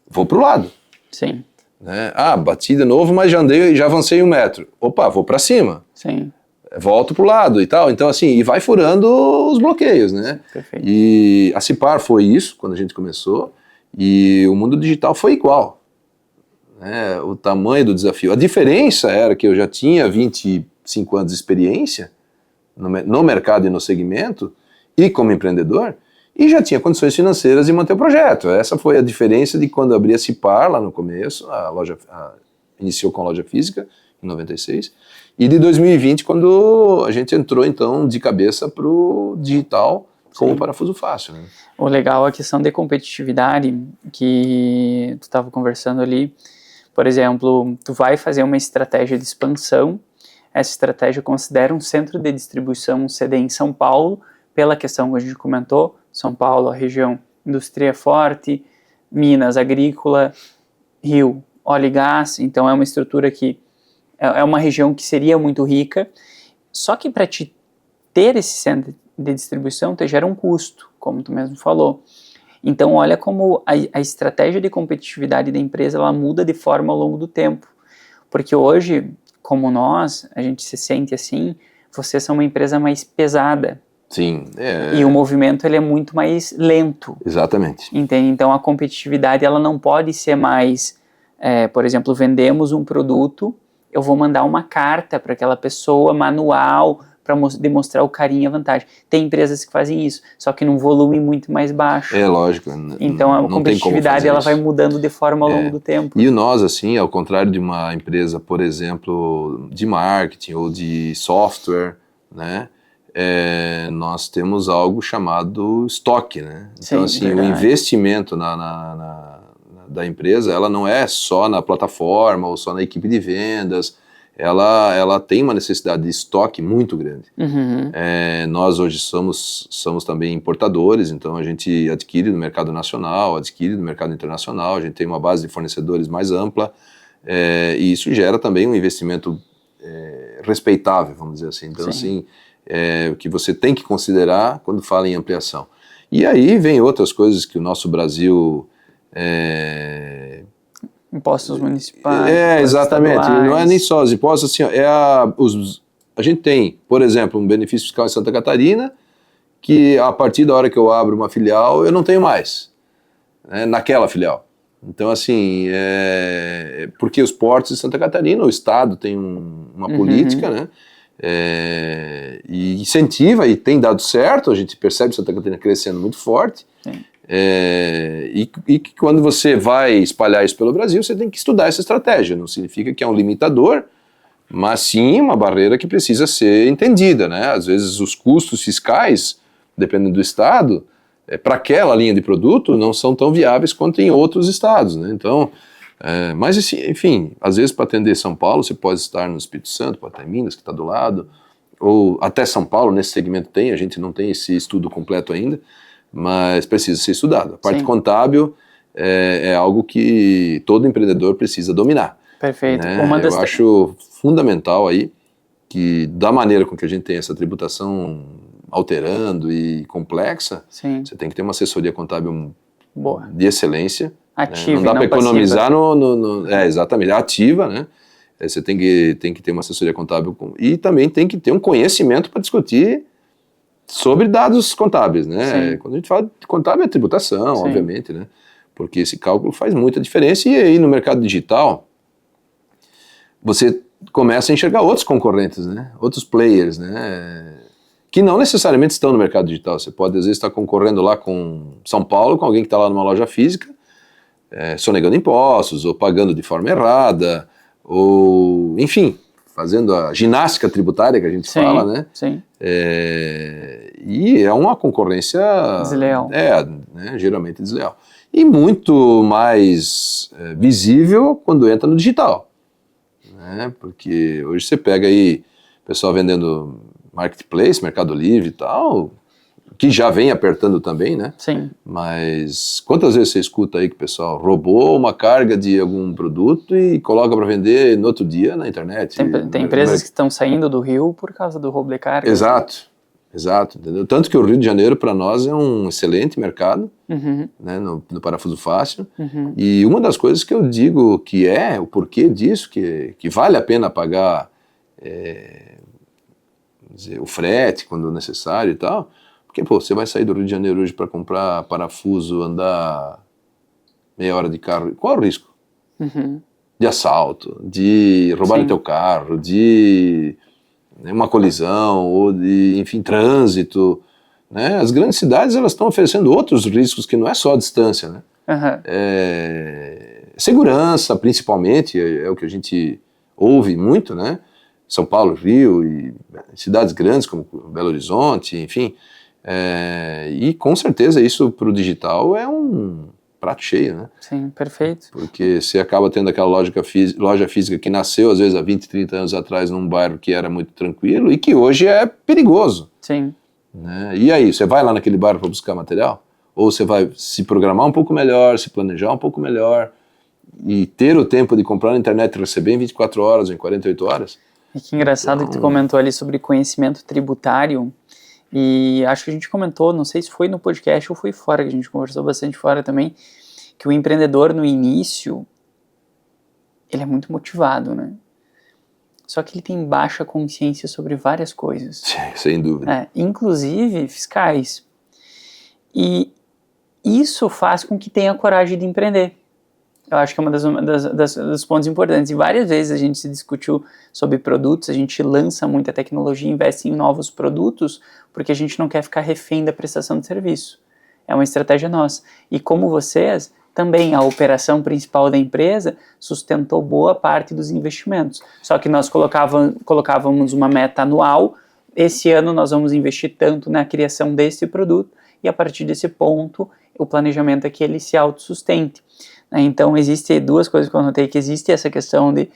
Speaker 2: vou pro lado.
Speaker 1: Sim.
Speaker 2: Né? Bati de novo, mas já avancei 1 metro. Opa, vou para cima.
Speaker 1: Sim.
Speaker 2: Volto pro lado e tal. Então assim, e vai furando os bloqueios, né?
Speaker 1: Perfeito.
Speaker 2: E a Cipar foi isso, quando a gente começou, e o mundo digital foi igual. Né? O tamanho do desafio. A diferença era que eu já tinha 25 anos de experiência no mercado e no segmento, e como empreendedor, e já tinha condições financeiras de manter o projeto. Essa foi a diferença de quando eu abri a Cipar lá no começo, iniciou com a loja física, em 96, e de 2020, quando a gente entrou, então, de cabeça para o digital com o Parafuso Fácil. Né?
Speaker 1: O legal é a questão de competitividade, que tu estava conversando ali. Por exemplo, tu vai fazer uma estratégia de expansão, essa estratégia considera um centro de distribuição, um CD em São Paulo, pela questão que a gente comentou, São Paulo, a região indústria forte, Minas, agrícola, Rio, óleo e gás, então é uma estrutura que é uma região que seria muito rica, só que para te ter esse centro de distribuição, te gera um custo, como tu mesmo falou. Então olha como a estratégia de competitividade da empresa, ela muda de forma ao longo do tempo, porque hoje, como nós, a gente se sente assim, vocês são uma empresa mais pesada.
Speaker 2: Sim.
Speaker 1: E o movimento ele é muito mais lento.
Speaker 2: Exatamente.
Speaker 1: Entende? Então a competitividade ela não pode ser mais, por exemplo, vendemos um produto, eu vou mandar uma carta para aquela pessoa, manual, para demonstrar o carinho e a vantagem. Tem empresas que fazem isso, só que num volume muito mais baixo.
Speaker 2: É lógico.
Speaker 1: Então a competitividade ela vai mudando de forma ao longo do tempo.
Speaker 2: E nós, assim, ao contrário de uma empresa, por exemplo, de marketing ou de software, né? Nós temos algo chamado estoque, né? Então,
Speaker 1: Sim,
Speaker 2: assim, o investimento da empresa, ela não é só na plataforma ou só na equipe de vendas, ela tem uma necessidade de estoque muito grande.
Speaker 1: Uhum.
Speaker 2: Nós hoje somos também importadores, então a gente adquire no mercado nacional, adquire no mercado internacional, a gente tem uma base de fornecedores mais ampla, e isso gera também um investimento respeitável, vamos dizer assim. Então, assim, o que você tem que considerar quando fala em ampliação. E aí vem outras coisas que o nosso Brasil...
Speaker 1: Impostos municipais.
Speaker 2: Exatamente. Estaduais. Não é nem só os impostos, assim, a gente tem, por exemplo, um benefício fiscal em Santa Catarina, que a partir da hora que eu abro uma filial, eu não tenho mais, né, naquela filial. Então, assim, porque os portos de Santa Catarina, o Estado tem uma política, né, e incentiva, e tem dado certo, a gente percebe Santa Catarina crescendo muito forte. Sim. E que quando você vai espalhar isso pelo Brasil, você tem que estudar essa estratégia. Não significa que é um limitador, mas sim uma barreira que precisa ser entendida, né? Às vezes os custos fiscais, dependendo do estado, para aquela linha de produto, não são tão viáveis quanto em outros estados, né? Então, mas enfim, às vezes para atender São Paulo, você pode estar no Espírito Santo, pode estar em Minas, que está do lado, ou até São Paulo, nesse segmento tem, a gente não tem esse estudo completo ainda, mas precisa ser estudado. A parte contábil é algo que todo empreendedor precisa dominar.
Speaker 1: Perfeito.
Speaker 2: Né? Eu acho fundamental aí que, da maneira com que a gente tem essa tributação alterando e complexa, você tem que ter uma assessoria contábil
Speaker 1: boa,
Speaker 2: de excelência.
Speaker 1: Ativa,
Speaker 2: né? Não dá para economizar exatamente, ativa, né? Você tem que ter uma assessoria contábil e também tem que ter um conhecimento para discutir sobre dados contábeis, né?
Speaker 1: Sim.
Speaker 2: Quando a gente fala de contábil é tributação,
Speaker 1: Sim.
Speaker 2: obviamente, né? Porque esse cálculo faz muita diferença, e aí no mercado digital você começa a enxergar outros concorrentes, né? Outros players, né? Que não necessariamente estão no mercado digital. Você pode, às vezes, estar concorrendo lá com São Paulo, com alguém que está lá numa loja física, sonegando impostos, ou pagando de forma errada, ou, enfim, fazendo a ginástica tributária que a gente fala, né?
Speaker 1: Sim.
Speaker 2: E é uma concorrência
Speaker 1: Desleal.
Speaker 2: Né, geralmente desleal. E muito mais visível quando entra no digital. Né? Porque hoje você pega aí o pessoal vendendo marketplace, Mercado Livre e tal, que já vem apertando também, né?
Speaker 1: Sim.
Speaker 2: Mas quantas vezes você escuta aí que o pessoal roubou uma carga de algum produto e coloca para vender no outro dia na internet?
Speaker 1: Tem empresas que estão saindo do Rio por causa do roubo de carga.
Speaker 2: Exato, entendeu? Tanto que o Rio de Janeiro para nós é um excelente mercado, né, no parafuso fácil, e uma das coisas que eu digo que é o porquê disso, que vale a pena pagar o frete quando necessário e tal, porque pô, você vai sair do Rio de Janeiro hoje para comprar parafuso, andar meia hora de carro, qual é o risco? De assalto, de roubar o teu carro, de uma colisão, ou de, enfim, trânsito, né? As grandes cidades, elas estão oferecendo outros riscos que não é só a distância, né? Segurança, principalmente, é o que a gente ouve muito, né? São Paulo, Rio e cidades grandes como Belo Horizonte, enfim, e com certeza isso para o digital é um prato cheio, né?
Speaker 1: Sim, perfeito.
Speaker 2: Porque você acaba tendo aquela loja física que nasceu às vezes há 20, 30 anos atrás num bairro que era muito tranquilo e que hoje é perigoso.
Speaker 1: Sim.
Speaker 2: Né? E aí, você vai lá naquele bairro para buscar material? Ou você vai se programar um pouco melhor, se planejar um pouco melhor e ter o tempo de comprar na internet e receber em 24 horas ou em 48 horas?
Speaker 1: E que engraçado que tu comentou ali sobre conhecimento tributário, e acho que a gente comentou, não sei se foi no podcast ou foi fora, que a gente conversou bastante fora também, que o empreendedor no início, ele é muito motivado, né? Só que ele tem baixa consciência sobre várias coisas.
Speaker 2: Sim, sem dúvida.
Speaker 1: Inclusive fiscais. E isso faz com que tenha coragem de empreender. Eu acho que é uma dos pontos importantes. E várias vezes a gente se discutiu sobre produtos, a gente lança muita tecnologia, investe em novos produtos, porque a gente não quer ficar refém da prestação de serviço. É uma estratégia nossa. E como vocês, também a operação principal da empresa sustentou boa parte dos investimentos. Só que nós colocávamos uma meta anual, esse ano nós vamos investir tanto na criação desse produto, e a partir desse ponto, o planejamento é que ele se autossustente. Então, existem duas coisas que eu notei, que existe essa questão de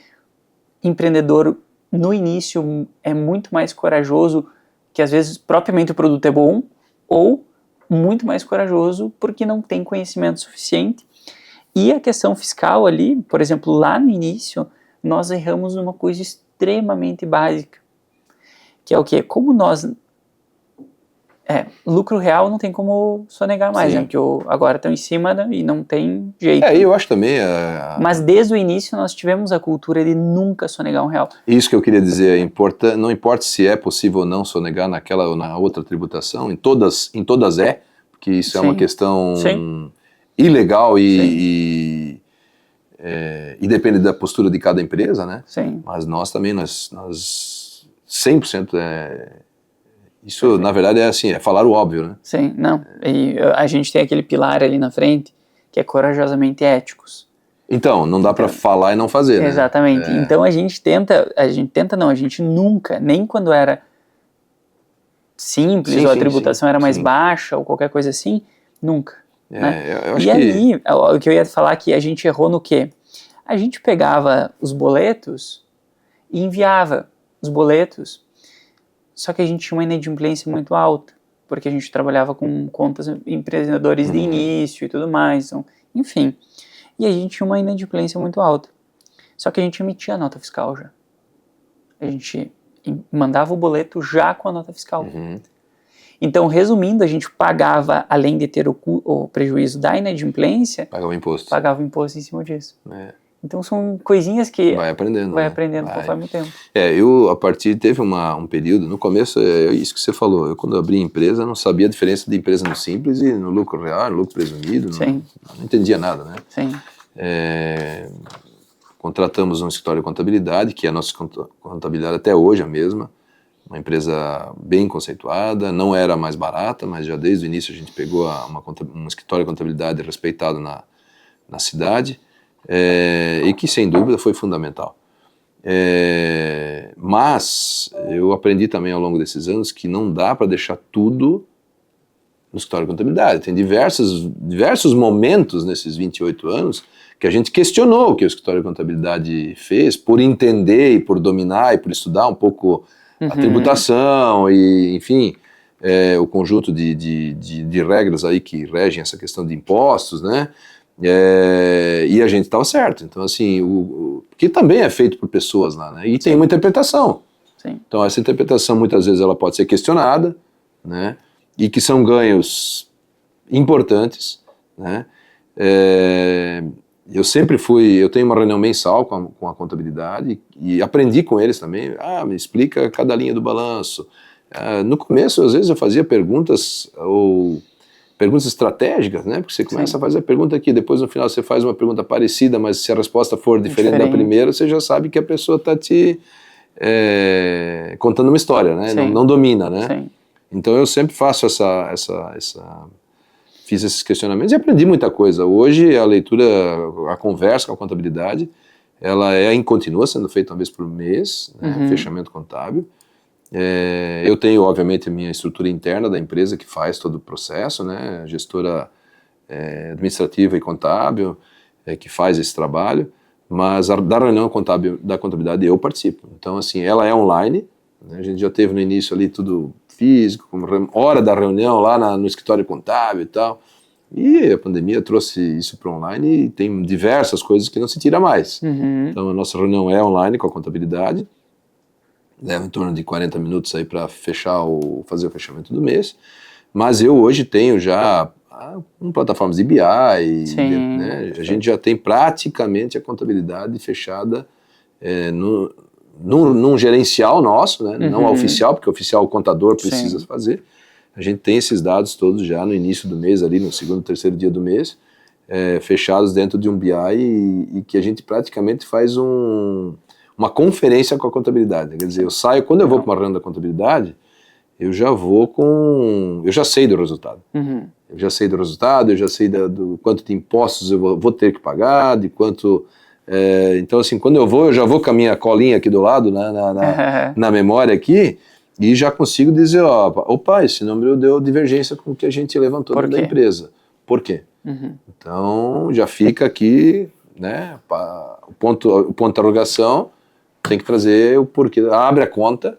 Speaker 1: empreendedor, no início, é muito mais corajoso, que às vezes propriamente o produto é bom, ou muito mais corajoso porque não tem conhecimento suficiente. E a questão fiscal ali, por exemplo, lá no início, nós erramos numa coisa extremamente básica, que é o quê? Como nós... lucro real não tem como sonegar mais, né? Porque agora estão em cima, né? E não tem jeito.
Speaker 2: Eu acho também...
Speaker 1: Mas desde o início nós tivemos a cultura de nunca sonegar R$1.
Speaker 2: Isso que eu queria dizer, não importa se é possível ou não sonegar naquela ou na outra tributação, em todas porque isso é uma questão ilegal e depende da postura de cada empresa, né?
Speaker 1: Sim.
Speaker 2: Mas nós também, nós 100%... Isso, na verdade, é falar o óbvio, né?
Speaker 1: Sim, não. E a gente tem aquele pilar ali na frente, que é corajosamente éticos.
Speaker 2: Então, não dá para falar e não fazer, né?
Speaker 1: Exatamente. Então a gente nunca, nem quando era simples, ou a tributação era mais baixa, ou qualquer coisa assim, nunca. Né?
Speaker 2: Eu acho
Speaker 1: aí, o que eu ia falar que a gente errou no quê? A gente pegava os boletos e enviava os boletos, só que a gente tinha uma inadimplência muito alta, porque a gente trabalhava com contas empreendedores de início e tudo mais, então, enfim. E a gente tinha uma inadimplência muito alta. Só que a gente emitia a nota fiscal já. A gente mandava o boleto já com a nota fiscal. Então, resumindo, a gente pagava, além de ter o prejuízo da inadimplência,
Speaker 2: pagava o imposto.
Speaker 1: Pagava o imposto em cima disso. Então são coisinhas que
Speaker 2: vai aprendendo,
Speaker 1: conforme o tempo.
Speaker 2: Teve um período, no começo, isso que você falou, eu quando abri a empresa não sabia a diferença de empresa no simples e no lucro real, no lucro presumido, não entendia nada, né?
Speaker 1: Sim.
Speaker 2: Contratamos um escritório de contabilidade, que a nossa contabilidade até hoje é a mesma, uma empresa bem conceituada, não era mais barata, mas já desde o início a gente pegou um escritório de contabilidade respeitado na cidade, e que sem dúvida foi fundamental. Mas eu aprendi também ao longo desses anos que não dá para deixar tudo no escritório de contabilidade. Tem diversos momentos nesses 28 anos que a gente questionou o que o escritório de contabilidade fez, por entender e por dominar e por estudar um pouco a tributação e, enfim, o conjunto de regras aí que regem essa questão de impostos, né? E a gente estava certo. Então, assim, que também é feito por pessoas lá, né? E tem uma interpretação.
Speaker 1: Sim.
Speaker 2: Então, essa interpretação, muitas vezes, ela pode ser questionada, né? E que são ganhos importantes, né? Eu tenho uma reunião mensal com a contabilidade e aprendi com eles também, me explica cada linha do balanço. No começo, às vezes, eu fazia perguntas estratégicas, né? Porque você começa a fazer a pergunta aqui, depois no final você faz uma pergunta parecida, mas se a resposta for diferente da primeira, você já sabe que a pessoa está te contando uma história, né? Não domina, né?
Speaker 1: Sim.
Speaker 2: Então eu sempre faço fiz esses questionamentos e aprendi muita coisa. Hoje a leitura, a conversa com a contabilidade, ela continua sendo feita uma vez por mês, né? Fechamento contábil. Eu tenho, obviamente, a minha estrutura interna da empresa que faz todo o processo, né? Gestora administrativa e contábil que faz esse trabalho, mas da reunião da contabilidade eu participo. Então, assim, ela é online, né? A gente já teve no início ali tudo físico, hora da reunião lá no escritório contábil e tal, e a pandemia trouxe isso para online e tem diversas coisas que não se tira mais. Então, a nossa reunião é online com a contabilidade, leva em torno de 40 minutos aí para fazer o fechamento do mês, mas eu hoje tenho já plataformas de BI, né? A gente já tem praticamente a contabilidade fechada num gerencial nosso, né? Não oficial, porque oficial o contador precisa fazer. A gente tem esses dados todos já no início do mês, ali no segundo, terceiro dia do mês, fechados dentro de um BI e que a gente praticamente faz uma conferência com a contabilidade. Quer dizer, quando eu vou para uma reunião da contabilidade, eu já sei do resultado. Eu já sei do resultado, eu já sei do quanto de impostos eu vou ter que pagar, de quanto... então, assim, quando eu já vou com a minha colinha aqui do lado, né, na memória aqui, e já consigo dizer, opa, esse número deu divergência com o que a gente levantou da empresa. Por quê? Então, já fica aqui, né, o ponto de interrogação, tem que trazer o porquê. Abre a conta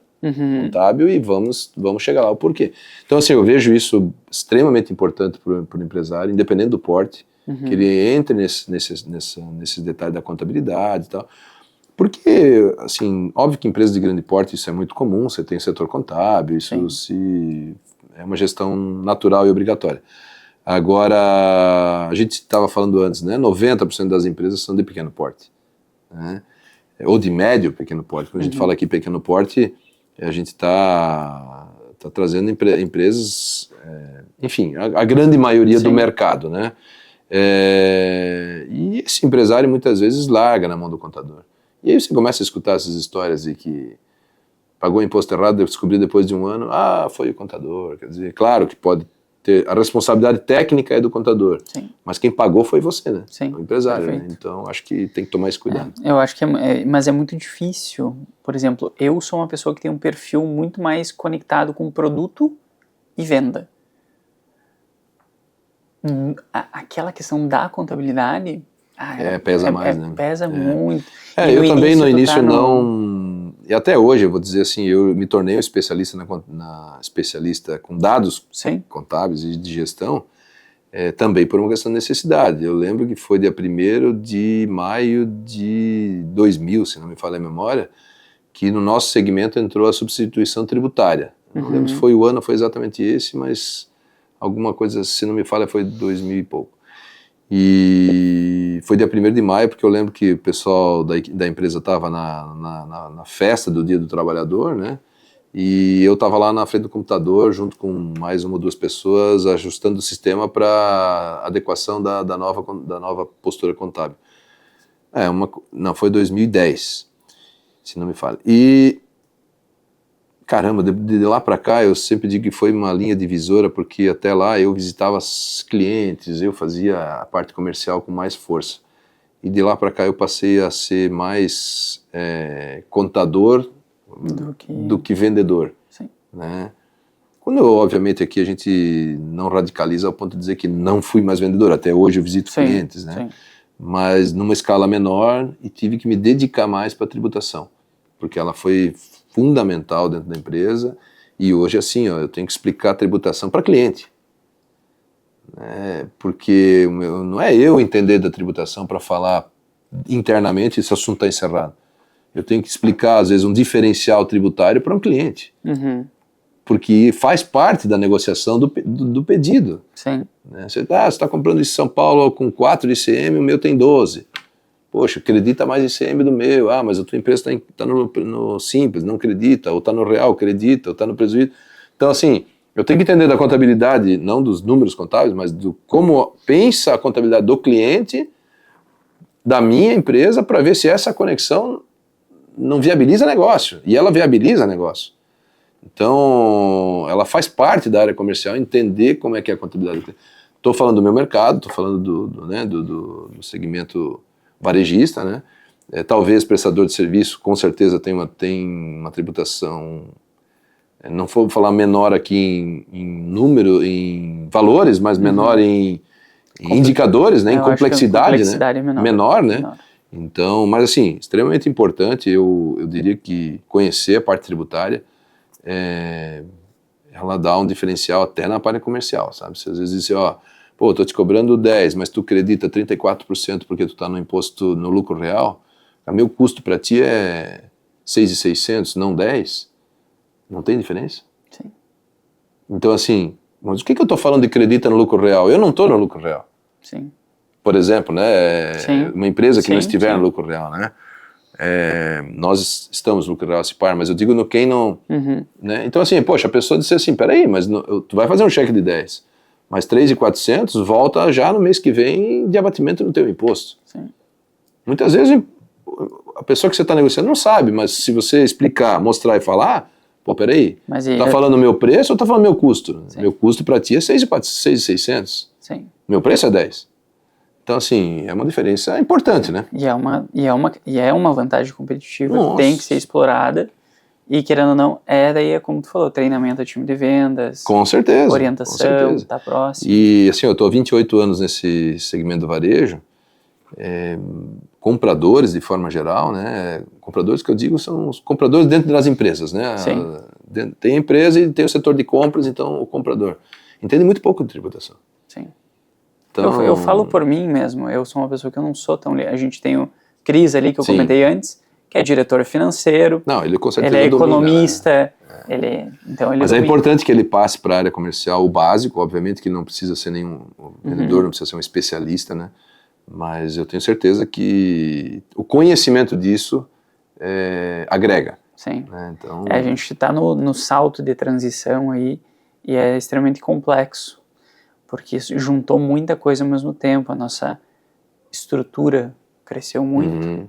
Speaker 2: contábil e vamos chegar lá o porquê. Então, assim, eu vejo isso extremamente importante para o empresário, independente do porte, que ele entre nesses detalhes da contabilidade e tal. Porque, assim, óbvio que em empresas de grande porte isso é muito comum, você tem setor contábil, isso é uma gestão natural e obrigatória. Agora, a gente estava falando antes, né, 90% das empresas são de pequeno porte, né, ou de médio pequeno porte. Quando a gente fala aqui pequeno porte, a gente está trazendo empresas, enfim, a grande maioria do mercado, né, e esse empresário muitas vezes larga na mão do contador. E aí você começa a escutar essas histórias de que pagou imposto errado, descobriu depois de um ano, foi o contador. Quer dizer, claro que pode ter, a responsabilidade técnica é do contador, mas quem pagou foi você, né? O empresário, né? Então acho que tem que tomar esse cuidado.
Speaker 1: Eu acho que mas é muito difícil. Por exemplo, eu sou uma pessoa que tem um perfil muito mais conectado com produto e venda. Aquela questão da contabilidade...
Speaker 2: pesa mais, né?
Speaker 1: Pesa muito.
Speaker 2: Eu também no início não... E até hoje, eu vou dizer assim, eu me tornei um especialista especialista com dados contábeis e de gestão, também por uma questão de necessidade. Eu lembro que foi dia 1º de maio de 2000, se não me falha a memória, que no nosso segmento entrou a substituição tributária. Não lembro se foi o ano, foi exatamente esse, mas alguma coisa, se não me falha, foi 2000 e pouco. E foi dia 1º de maio, porque eu lembro que o pessoal da empresa estava na festa do Dia do Trabalhador, né? E eu estava lá na frente do computador, junto com mais uma ou duas pessoas, ajustando o sistema para adequação da nova postura contábil. Não, foi 2010, se não me falha. E, caramba, de lá para cá, eu sempre digo que foi uma linha divisora, porque até lá eu visitava os clientes, eu fazia a parte comercial com mais força. E de lá para cá eu passei a ser mais contador do que vendedor.
Speaker 1: Sim.
Speaker 2: Né? Quando, obviamente, aqui a gente não radicaliza ao ponto de dizer que não fui mais vendedor, até hoje eu visito clientes, né?
Speaker 1: Sim.
Speaker 2: Mas numa escala menor, e tive que me dedicar mais para a tributação, porque ela foi fundamental dentro da empresa, e hoje assim, eu tenho que explicar a tributação para cliente. Porque não é eu entender da tributação para falar internamente esse assunto está encerrado. Eu tenho que explicar, às vezes, um diferencial tributário para um cliente.
Speaker 1: Uhum.
Speaker 2: Porque faz parte da negociação do pedido.
Speaker 1: Sim.
Speaker 2: Né? Você está comprando em São Paulo com 4 ICM, o meu tem 12. Poxa, acredita mais ICM do meu. Ah, mas a tua empresa está no Simples, não acredita. Ou está no Real, acredita. Ou está no Presuído. Então, assim, eu tenho que entender da contabilidade, não dos números contábeis, mas do como pensa a contabilidade do cliente, da minha empresa, para ver se essa conexão não viabiliza negócio, e ela viabiliza negócio. Então, ela faz parte da área comercial, entender como é que é a contabilidade. Estou falando do meu mercado, estou falando do segmento varejista, né? Talvez prestador de serviço, com certeza tem uma tributação, não vou falar menor aqui em número, em valores, mas menor em indicadores, né? Em complexidade, né?
Speaker 1: É
Speaker 2: menor, né? Menor. Então, mas assim, extremamente importante, eu diria que conhecer a parte tributária, ela dá um diferencial até na parte comercial, sabe? Você às vezes diz, pô, tô te cobrando 10, mas tu acredita 34% porque tu tá no imposto no lucro real, o meu custo para ti é 6.600, não 10, não tem diferença?
Speaker 1: Sim.
Speaker 2: Então assim, mas o que eu tô falando de acredita no lucro real? Eu não tô no lucro real.
Speaker 1: Sim.
Speaker 2: Por exemplo, né, uma empresa que não estiver no lucro real, né, nós estamos no lucro real, se par, mas eu digo no quem não, né, então assim, poxa, a pessoa disse assim, peraí, mas tu vai fazer um cheque de 10, mas 3.400 volta já no mês que vem de abatimento no teu imposto.
Speaker 1: Sim.
Speaker 2: Muitas vezes a pessoa que você está negociando não sabe, mas se você explicar, mostrar e falar, pô, peraí, tá falando meu preço ou tá falando meu custo? Sim. Meu custo para ti é 6.600, meu preço é 10. Então, assim, é uma diferença importante, né?
Speaker 1: E é uma vantagem competitiva que tem que ser explorada. E, querendo ou não, daí como tu falou, treinamento do time de vendas.
Speaker 2: Com certeza.
Speaker 1: Orientação,
Speaker 2: com certeza.
Speaker 1: Tá próximo.
Speaker 2: E, assim, eu estou há 28 anos nesse segmento do varejo. Compradores, de forma geral, né? Compradores que eu digo são os compradores dentro das empresas, né?
Speaker 1: Sim.
Speaker 2: Tem empresa e tem o setor de compras, então o comprador entende muito pouco de tributação.
Speaker 1: Sim.
Speaker 2: Então,
Speaker 1: eu falo por mim mesmo, eu sou uma pessoa que eu não sou tão... A gente tem o Cris ali, que eu comentei antes, que é diretor financeiro.
Speaker 2: Não, ele com certeza
Speaker 1: ele é economista. Domina,
Speaker 2: Mas é importante que ele passe para a área comercial o básico, obviamente que não precisa ser nenhum vendedor, não precisa ser um especialista, né? Mas eu tenho certeza que o conhecimento disso agrega.
Speaker 1: Sim.
Speaker 2: Né? Então,
Speaker 1: a gente está no salto de transição aí e é extremamente complexo, porque isso juntou muita coisa ao mesmo tempo. A nossa estrutura cresceu muito,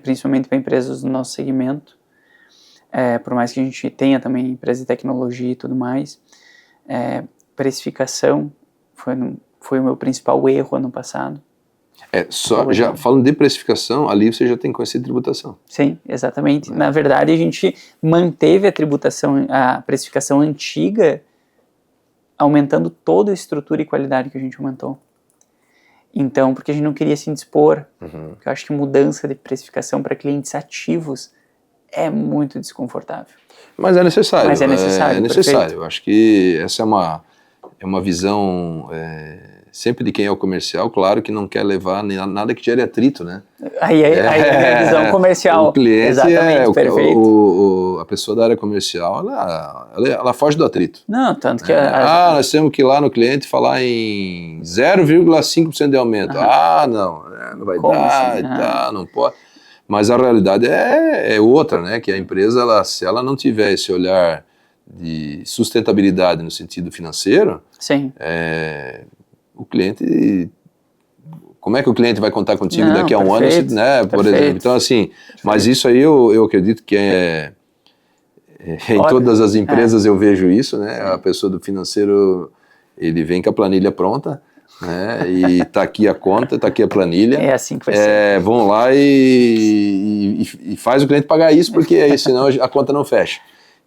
Speaker 1: principalmente para empresas do nosso segmento. Por mais que a gente tenha também empresa de tecnologia e tudo mais, precificação foi o meu principal erro ano passado.
Speaker 2: Já falando de precificação, ali você já tem que conhecer tributação.
Speaker 1: Sim, exatamente. Na verdade, a gente manteve a precificação antiga, aumentando toda a estrutura e qualidade que a gente aumentou. Então, porque a gente não queria se indispor, porque eu acho que mudança de precificação para clientes ativos é muito desconfortável.
Speaker 2: Mas é necessário.
Speaker 1: É necessário.
Speaker 2: Eu acho que essa é uma visão sempre de quem é o comercial, claro que não quer levar nada que gere atrito, né?
Speaker 1: Aí a visão comercial.
Speaker 2: O cliente
Speaker 1: exatamente, perfeito.
Speaker 2: a pessoa da área comercial, ela foge do atrito.
Speaker 1: Não, tanto que...
Speaker 2: nós temos que ir lá no cliente falar em 0,5% de aumento. Não vai
Speaker 1: Como
Speaker 2: dar,
Speaker 1: assim?
Speaker 2: não pode. Mas a realidade é outra, né? Que a empresa, se ela não tiver esse olhar de sustentabilidade no sentido financeiro,
Speaker 1: Sim.
Speaker 2: O cliente... Como é que o cliente vai contar contigo daqui a um ano, né, por exemplo? Então, assim, mas isso aí eu acredito que em todas as empresas eu vejo isso, né? A pessoa do financeiro, ele vem com a planilha pronta, né? E tá aqui a conta, tá aqui a planilha.
Speaker 1: É assim que vai ser.
Speaker 2: Vão lá e faz o cliente pagar isso, porque aí senão a conta não fecha.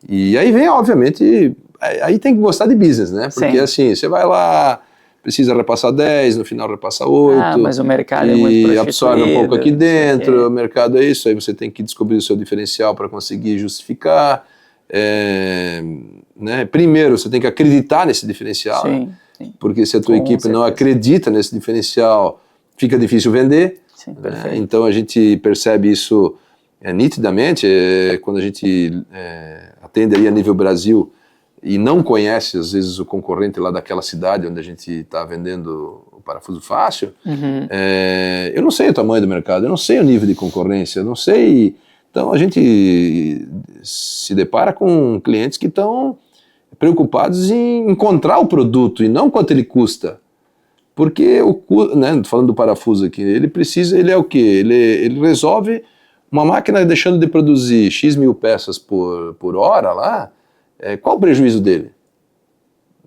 Speaker 2: E aí vem, obviamente, aí tem que gostar de business, né? Porque assim, você vai lá, precisa repassar 10, no final repassa 8.
Speaker 1: Mas o mercado é muito prostituído.
Speaker 2: E absorve um pouco aqui dentro, o mercado é isso, aí você tem que descobrir o seu diferencial para conseguir justificar. Né? Primeiro, você tem que acreditar nesse diferencial,
Speaker 1: sim.
Speaker 2: Porque se a tua equipe não acredita nesse diferencial, fica difícil vender.
Speaker 1: Sim,
Speaker 2: né? Então a gente percebe isso nitidamente quando a gente atende aí a nível Brasil e não conhece, às vezes, o concorrente lá daquela cidade onde a gente está vendendo o parafuso fácil. Eu não sei o tamanho do mercado, eu não sei o nível de concorrência, eu não sei... Então a gente se depara com clientes que estão preocupados em encontrar o produto e não quanto ele custa. Porque, né, falando do parafuso aqui, ele é o quê? Ele resolve uma máquina deixando de produzir X mil peças por hora lá, qual o prejuízo dele?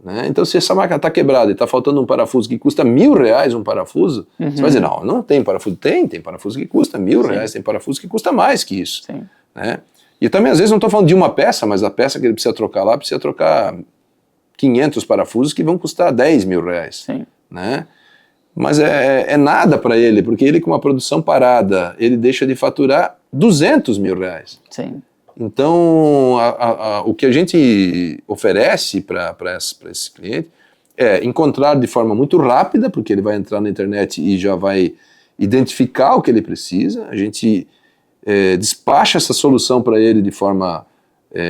Speaker 2: Né? Então, se essa máquina está quebrada e está faltando um parafuso que custa R$1.000 um parafuso, você vai dizer, não tem parafuso. Tem parafuso que custa R$1.000, tem parafuso que custa mais que isso. Né? E também, às vezes, não estou falando de uma peça, mas a peça que ele precisa trocar lá, precisa trocar 500 parafusos que vão custar R$10.000. Né? Mas é nada para ele, porque ele com uma produção parada, ele deixa de faturar R$200.000. Então, o que a gente oferece para esse cliente é encontrar de forma muito rápida, porque ele vai entrar na internet e já vai identificar o que ele precisa. A gente despacha essa solução para ele de forma...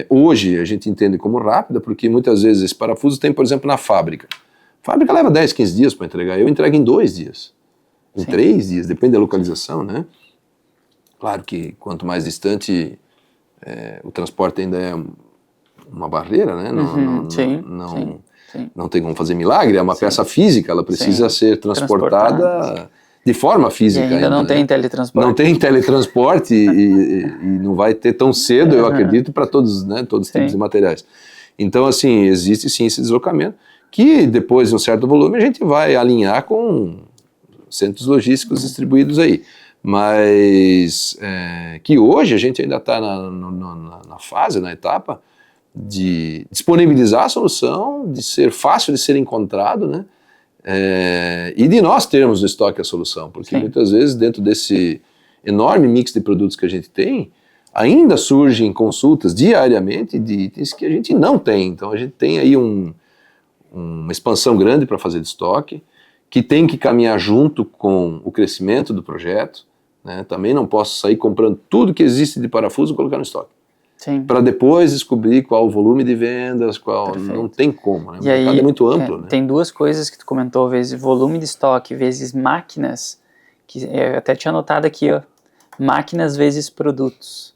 Speaker 2: hoje a gente entende como rápida, porque muitas vezes esse parafuso tem, por exemplo, na fábrica. A fábrica leva 10, 15 dias para entregar, eu entrego em 2 dias, em 3 dias, depende da localização, né? Claro que quanto mais distante... o transporte ainda é uma barreira, né? Não tem como fazer milagre, é uma peça física, ela precisa ser transportada de forma física.
Speaker 1: E ainda não tem teletransporte.
Speaker 2: Não tem teletransporte e não vai ter tão cedo, eu acredito, para todos os tipos de materiais. Então, assim, existe sim esse deslocamento, que depois de um certo volume a gente vai alinhar com centros logísticos distribuídos aí. Mas que hoje a gente ainda está na fase, na etapa de disponibilizar a solução, de ser fácil de ser encontrado, né? E de nós termos no estoque a solução, porque muitas vezes dentro desse enorme mix de produtos que a gente tem, ainda surgem consultas diariamente de itens que a gente não tem. Então a gente tem aí uma expansão grande para fazer de estoque, que tem que caminhar junto com o crescimento do projeto. Né? Também não posso sair comprando tudo que existe de parafuso e colocar no estoque. Para depois descobrir qual o volume de vendas, não tem como. Né? O mercado é muito amplo. Né?
Speaker 1: Tem duas coisas que tu comentou, vezes volume de estoque, vezes máquinas, que eu até tinha anotado aqui, ó, máquinas vezes produtos.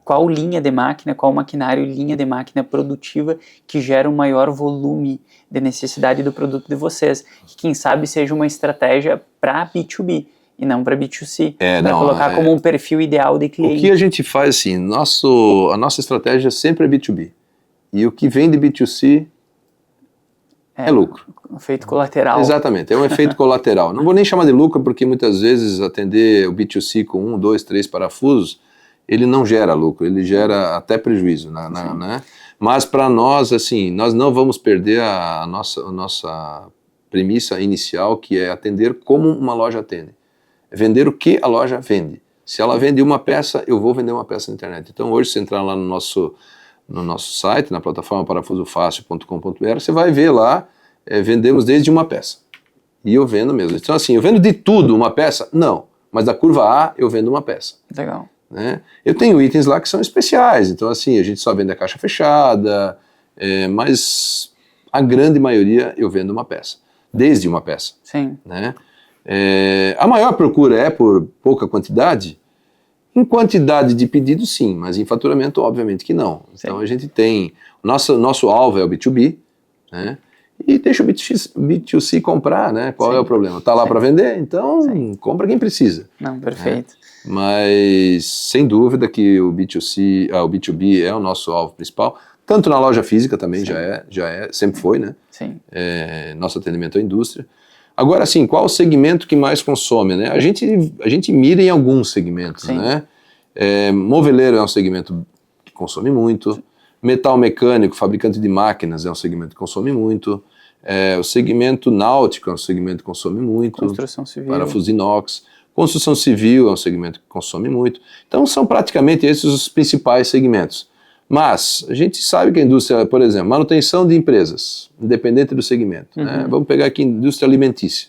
Speaker 1: Qual linha de máquina, qual maquinário e linha de máquina produtiva que gera um maior volume de necessidade do produto de vocês. Que quem sabe seja uma estratégia para B2B e não para B2C. Para colocar como um perfil ideal de cliente.
Speaker 2: O que a gente faz assim, a nossa estratégia sempre é B2B. E o que vem de B2C é lucro.
Speaker 1: Um efeito colateral.
Speaker 2: Exatamente, é um efeito colateral. Não vou nem chamar de lucro porque muitas vezes atender o B2C com 1, 2, 3 parafusos, ele não gera lucro, ele gera até prejuízo, né? Mas para nós, assim, nós não vamos perder a nossa premissa inicial, que é atender como uma loja atende. É vender o que a loja vende. Se ela vende uma peça, eu vou vender uma peça na internet. Então hoje, se entrar lá no nosso site, na plataforma parafusofácil.com.br, você vai ver lá vendemos desde uma peça. E eu vendo mesmo. Então assim, eu vendo de tudo uma peça? Não. Mas da curva A eu vendo uma peça.
Speaker 1: Legal.
Speaker 2: Né? Eu tenho itens lá que são especiais. Então assim, a gente só vende a caixa fechada, mas a grande maioria eu vendo uma peça. Desde uma peça.
Speaker 1: Sim.
Speaker 2: Né? A maior procura é por pouca quantidade? Em quantidade de pedidos, sim, mas em faturamento, obviamente que não. Então
Speaker 1: Sim.
Speaker 2: a gente tem, nosso alvo é o B2B, né? E deixa o B2C comprar, né? Qual é o problema? Está lá para vender, então compra quem precisa.
Speaker 1: Não, perfeito.
Speaker 2: Né? Mas sem dúvida que o B2B é o nosso alvo principal, tanto na loja física também já é, sempre foi, né?
Speaker 1: Sim.
Speaker 2: Nosso atendimento à indústria. Agora, assim, qual o segmento que mais consome, né? A gente mira em alguns segmentos, né? Moveleiro é um segmento que consome muito, metal mecânico, fabricante de máquinas é um segmento que consome muito, o segmento náutico é um segmento que consome muito,
Speaker 1: construção civil,
Speaker 2: parafuso inox, construção civil é um segmento que consome muito. Então, são praticamente esses os principais segmentos. Mas a gente sabe que a indústria, por exemplo, manutenção de empresas, independente do segmento. Né? Vamos pegar aqui a indústria alimentícia.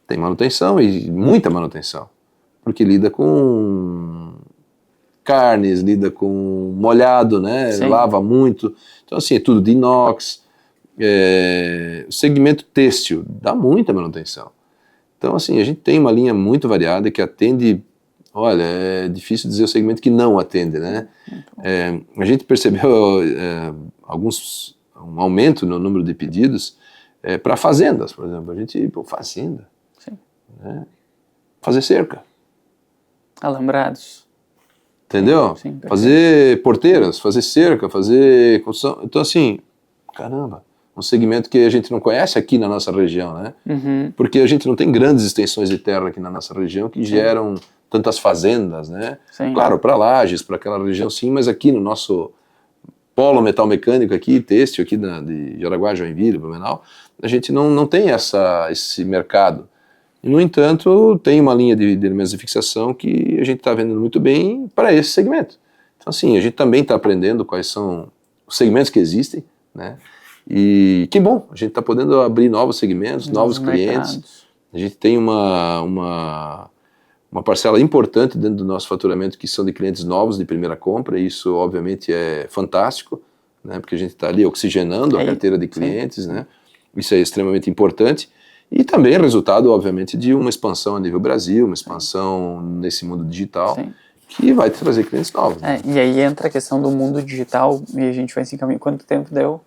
Speaker 2: Tem manutenção e muita manutenção, porque lida com carnes, lida com molhado, né? Lava muito. Então, assim, é tudo de inox. O segmento têxtil dá muita manutenção. Então, assim, a gente tem uma linha muito variada que atende. Olha, é difícil dizer o segmento que não atende, né? A gente percebeu um aumento no número de pedidos para fazendas, por exemplo. A gente, fazenda, né? Fazer cerca.
Speaker 1: Alambrados.
Speaker 2: Entendeu?
Speaker 1: Sim,
Speaker 2: fazer porteiras, fazer cerca, fazer construção. Então, assim, caramba, um segmento que a gente não conhece aqui na nossa região, né? Porque a gente não tem grandes extensões de terra aqui na nossa região que geram tantas fazendas, né?
Speaker 1: Sim.
Speaker 2: Claro, para Lages, para aquela região sim, mas aqui no nosso polo metal mecânico aqui, têxtil aqui de Jaraguá, Joinville, Blumenau, a gente não tem esse mercado. E, no entanto, tem uma linha de elementos de fixação que a gente está vendendo muito bem para esse segmento. Então, assim, a gente também está aprendendo quais são os segmentos que existem, né? E que bom, a gente está podendo abrir novos segmentos, novos clientes. A gente tem uma parcela importante dentro do nosso faturamento que são de clientes novos de primeira compra, e isso obviamente é fantástico, né, porque a gente está ali oxigenando a carteira de clientes, né, isso é extremamente importante, e também é resultado obviamente de uma expansão a nível Brasil, uma expansão nesse mundo digital, que vai trazer clientes novos. Né?
Speaker 1: E aí entra a questão do mundo digital, e a gente vai se encaminhar. Quanto tempo deu?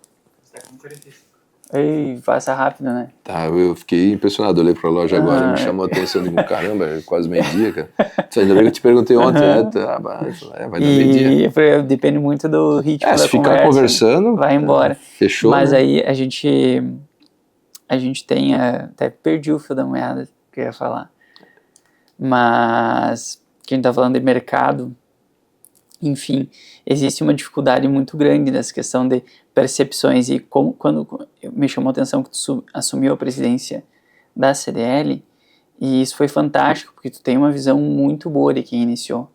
Speaker 3: 45.
Speaker 1: Ei, passa rápido, né?
Speaker 2: Tá, eu fiquei impressionado, olhei para a loja agora, me chamou a atenção, digo, caramba, é quase meio-dia, cara. Ainda bem que eu te perguntei ontem, vai dar meio-dia.
Speaker 1: E depende muito do ritmo da
Speaker 2: se ficar
Speaker 1: conversa,
Speaker 2: conversando,
Speaker 1: vai embora.
Speaker 2: Fechou.
Speaker 1: Mas
Speaker 2: né?
Speaker 1: aí a gente tem, até perdi o fio da meada que eu ia falar. Mas, quem tá falando de mercado, enfim, existe uma dificuldade muito grande nessa questão de percepções, e quando me chamou a atenção que tu assumiu a presidência da CDL, e isso foi fantástico, porque tu tem uma visão muito boa de quem iniciou,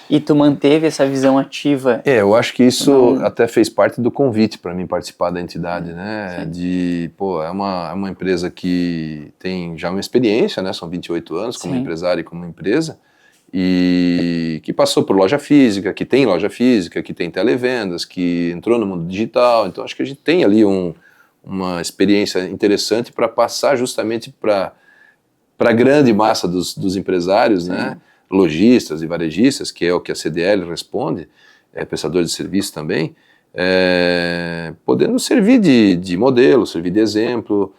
Speaker 1: e tu manteve essa visão ativa.
Speaker 2: Eu acho que isso até fez parte do convite para mim participar da entidade, né, é uma empresa que tem já uma experiência, né, são 28 anos como empresário e como empresa, e que passou por loja física, que tem loja física, que tem televendas, que entrou no mundo digital. Então acho que a gente tem ali uma experiência interessante para passar justamente para a grande massa dos empresários, né? Lojistas e varejistas, que é o que a CDL responde, prestadores de serviço também, podendo servir de modelo, servir de exemplo,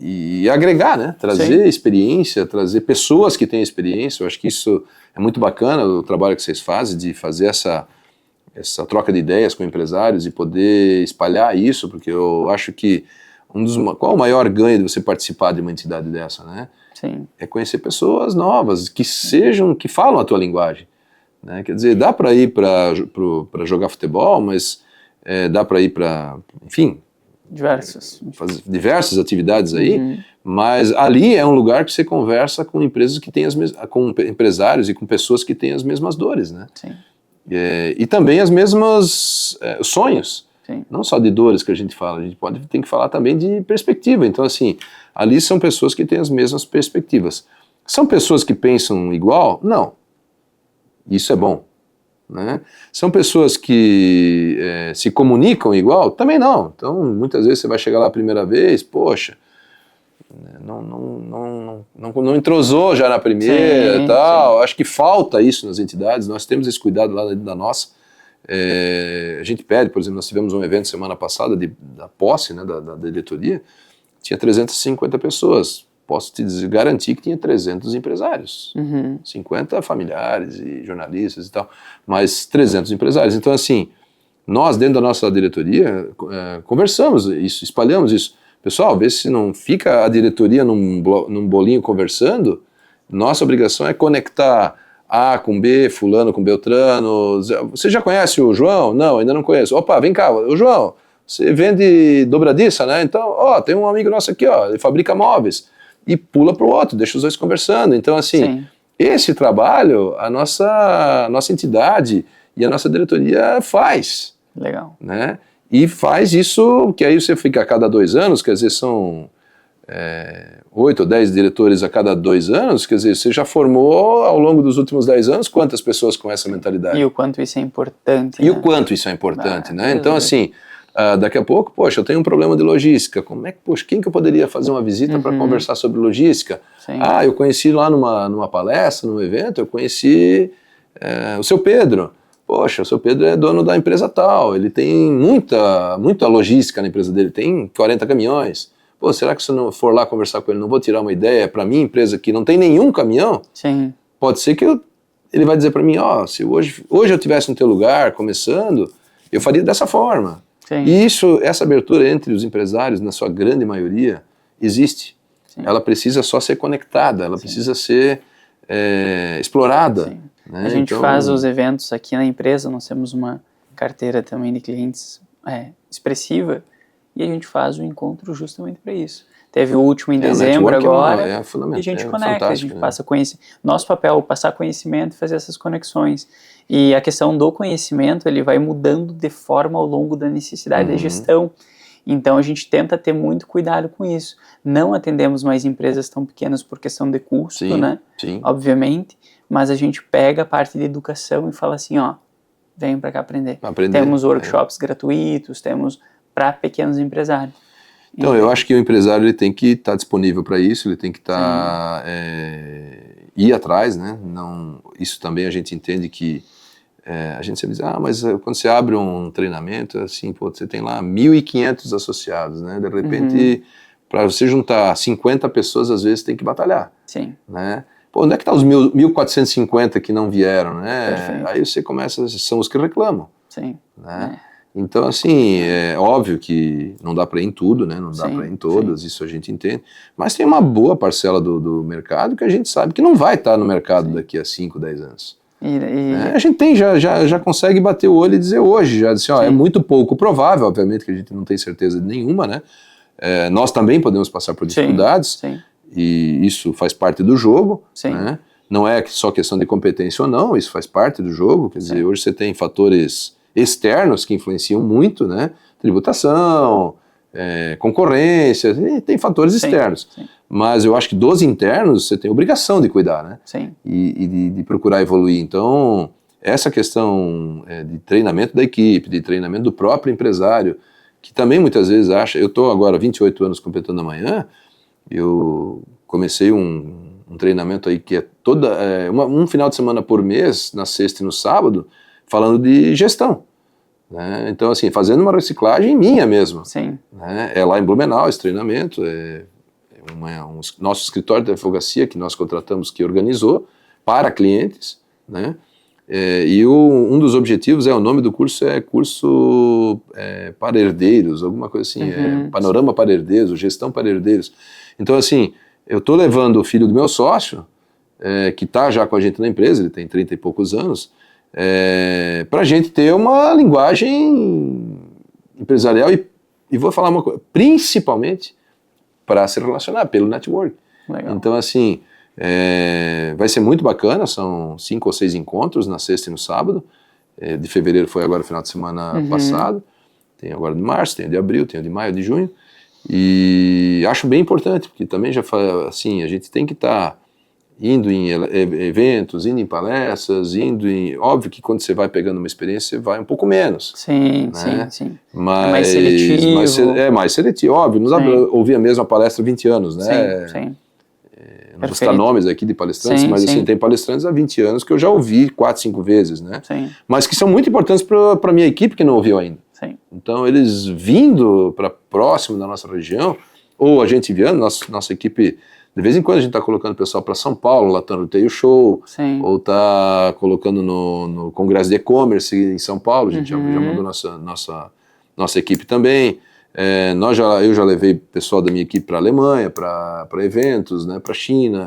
Speaker 2: e agregar, né? Trazer experiência, trazer pessoas que têm experiência. Eu acho que isso é muito bacana, o trabalho que vocês fazem de fazer essa troca de ideias com empresários e poder espalhar isso, porque eu acho que qual o maior ganho de você participar de uma entidade dessa, né? É conhecer pessoas novas, que falam a tua linguagem, né? Quer dizer, dá para ir para jogar futebol, mas dá para ir para, enfim, fazer diversas atividades aí, mas ali é um lugar que você conversa com empresas que têm com empresários e com pessoas que têm as mesmas dores, né? E também as mesmas sonhos.
Speaker 1: Sim.
Speaker 2: Não só de dores que a gente fala, a gente tem que falar também de perspectiva. Então, assim, ali são pessoas que têm as mesmas perspectivas. São pessoas que pensam igual? Não. Isso é bom. Né? São pessoas que se comunicam igual? Também não. Então, muitas vezes você vai chegar lá a primeira vez, poxa, não entrosou já na primeira e tal. Acho que falta isso nas entidades, nós temos esse cuidado lá da nossa. A gente pede, por exemplo, nós tivemos um evento semana passada da posse, né, da diretoria, tinha 350 pessoas. Posso te garantir que tinha 300 empresários, 50 familiares e jornalistas e tal, mas 300 empresários. Então, assim, nós dentro da nossa diretoria conversamos isso, espalhamos isso. Pessoal, vê se não fica a diretoria num bolinho conversando. Nossa obrigação é conectar A com B, fulano com Beltrano. Você já conhece o João? Não, ainda não conheço. Opa, vem cá, o João, você vende dobradiça, né? Então, tem um amigo nosso aqui, ele fabrica móveis. E pula para o outro, deixa os dois conversando. Então, assim, esse trabalho a nossa entidade e a nossa diretoria faz.
Speaker 1: Legal.
Speaker 2: Né? E faz isso, que aí você fica a cada 2 anos, quer dizer, são 8 ou 10 diretores a cada 2 anos, quer dizer, você já formou ao longo dos últimos 10 anos quantas pessoas com essa mentalidade?
Speaker 1: E o quanto isso é importante.
Speaker 2: E o quanto isso é importante, né? Então, assim, daqui a pouco, poxa, eu tenho um problema de logística, quem que eu poderia fazer uma visita para conversar sobre logística?
Speaker 1: Sim.
Speaker 2: Eu conheci lá numa palestra, num evento, eu conheci o seu Pedro. Poxa, o seu Pedro é dono da empresa tal, ele tem muita logística na empresa dele, tem 40 caminhões. Pô, será que se eu não for lá conversar com ele, não vou tirar uma ideia para minha empresa que não tem nenhum caminhão?
Speaker 1: Sim.
Speaker 2: Pode ser que ele vai dizer para mim, se hoje eu estivesse no teu lugar, começando, eu faria dessa forma.
Speaker 1: Sim.
Speaker 2: E essa abertura entre os empresários, na sua grande maioria, existe. Sim. Ela precisa só ser conectada, ela precisa ser explorada.
Speaker 1: Sim.
Speaker 2: Né?
Speaker 1: A gente faz os eventos aqui na empresa, nós temos uma carteira também de clientes expressiva, e a gente faz o encontro justamente para isso. Teve o último em dezembro agora, e a gente conecta, a gente passa conhecimento. Nosso papel é passar conhecimento e fazer essas conexões. E a questão do conhecimento, ele vai mudando de forma ao longo da necessidade da gestão. Então a gente tenta ter muito cuidado com isso. Não atendemos mais empresas tão pequenas por questão de custo, né?
Speaker 2: Sim.
Speaker 1: Obviamente, mas a gente pega a parte de educação e fala assim, venham para cá aprender. Temos workshops gratuitos, temos para pequenos empresários.
Speaker 2: Então, eu acho que o empresário ele tem que estar disponível para isso, ele tem que ir atrás, né? Isso também a gente entende que a gente sempre diz, mas quando você abre um treinamento, assim, você tem lá 1.500 associados, né? De repente, para você juntar 50 pessoas, às vezes tem que batalhar.
Speaker 1: Sim.
Speaker 2: Né? Onde é que estão os 1.450 que não vieram, né?
Speaker 1: Perfeito.
Speaker 2: Aí você começa, são os que reclamam.
Speaker 1: Sim.
Speaker 2: Né? Então, assim, é óbvio que não dá para ir em tudo, né? Não dá para ir em todas, isso a gente entende. Mas tem uma boa parcela do mercado que a gente sabe que não vai estar no mercado daqui a 5, 10 anos. A gente já consegue bater o olho e dizer hoje, é muito pouco provável, obviamente que a gente não tem certeza nenhuma, né? Nós também podemos passar por dificuldades, e isso faz parte do jogo, né? Não é só questão de competência ou não, isso faz parte do jogo, quer dizer, hoje você tem fatores externos que influenciam muito, né? Tributação, concorrência, tem fatores externos. Mas eu acho que dos internos você tem obrigação de cuidar, né? E de procurar evoluir. Então, essa questão de treinamento da equipe, de treinamento do próprio empresário, que também muitas vezes acha, eu estou agora 28 anos completando amanhã, eu comecei um treinamento aí que é um final de semana por mês, na sexta e no sábado, falando de gestão. Né? Então, assim, fazendo uma reciclagem minha mesmo. Né? É lá em Blumenau esse treinamento, nosso escritório de advocacia que nós contratamos, que organizou para clientes, né? E um dos objetivos o nome do curso curso para herdeiros, alguma coisa assim, panorama para herdeiros, gestão para herdeiros. Então, assim, eu estou levando o filho do meu sócio, que está já com a gente na empresa, ele tem 30 e poucos anos, para a gente ter uma linguagem empresarial e vou falar uma coisa, principalmente para se relacionar pelo network.
Speaker 1: Legal.
Speaker 2: Então, assim, vai ser muito bacana, são 5 ou 6 encontros na sexta e no sábado, de fevereiro foi agora o final de semana passado, Tem agora de março, tem de abril, tem de maio, de junho. E acho bem importante, porque também já fala assim, a gente tem que estar indo em eventos, indo em palestras, Óbvio que quando você vai pegando uma experiência, você vai um pouco menos.
Speaker 1: Sim,
Speaker 2: né?
Speaker 1: sim.
Speaker 2: Mas,
Speaker 1: é mais seletivo.
Speaker 2: Mais seletivo, óbvio. Não dá para ouvir a mesma palestra há 20 anos, né?
Speaker 1: Sim.
Speaker 2: Não vou citar nomes aqui de palestrantes, mas assim, tem palestrantes há 20 anos que eu já ouvi 4, 5 vezes, né?
Speaker 1: Sim.
Speaker 2: Mas que são muito importantes para a minha equipe que não ouviu ainda.
Speaker 1: Sim.
Speaker 2: Então, eles vindo para próximo da nossa região, ou a gente enviando, nossa equipe, de vez em quando a gente está colocando o pessoal para São Paulo, lá no Retail Show,
Speaker 1: Sim.
Speaker 2: ou está colocando no Congresso de E-Commerce em São Paulo, a gente já mandou nossa equipe também. Eu já levei pessoal da minha equipe para a Alemanha, para eventos, né, para a China.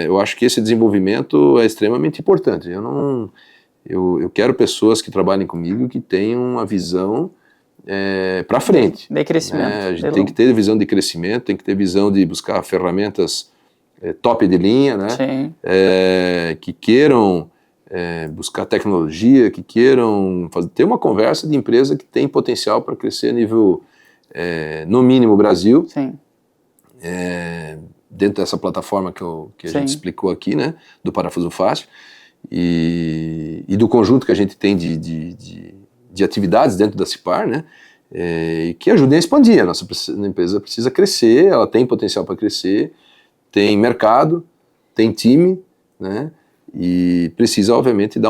Speaker 2: Eu acho que esse desenvolvimento é extremamente importante. Eu quero pessoas que trabalhem comigo que tenham uma visão para frente.
Speaker 1: De crescimento.
Speaker 2: A gente tem que ter visão de crescimento, tem que ter visão de buscar ferramentas top de linha, né?
Speaker 1: Sim.
Speaker 2: Que queiram buscar tecnologia, que queiram ter uma conversa de empresa que tem potencial para crescer a nível, no mínimo, Brasil.
Speaker 1: Sim.
Speaker 2: Dentro dessa plataforma que a gente explicou aqui, né? Do Parafuso Fácil. E do conjunto que a gente tem de atividades dentro da Cipar, né? Que ajudem a expandir. A nossa empresa precisa crescer, ela tem potencial para crescer, tem mercado, tem time, né? E precisa, obviamente,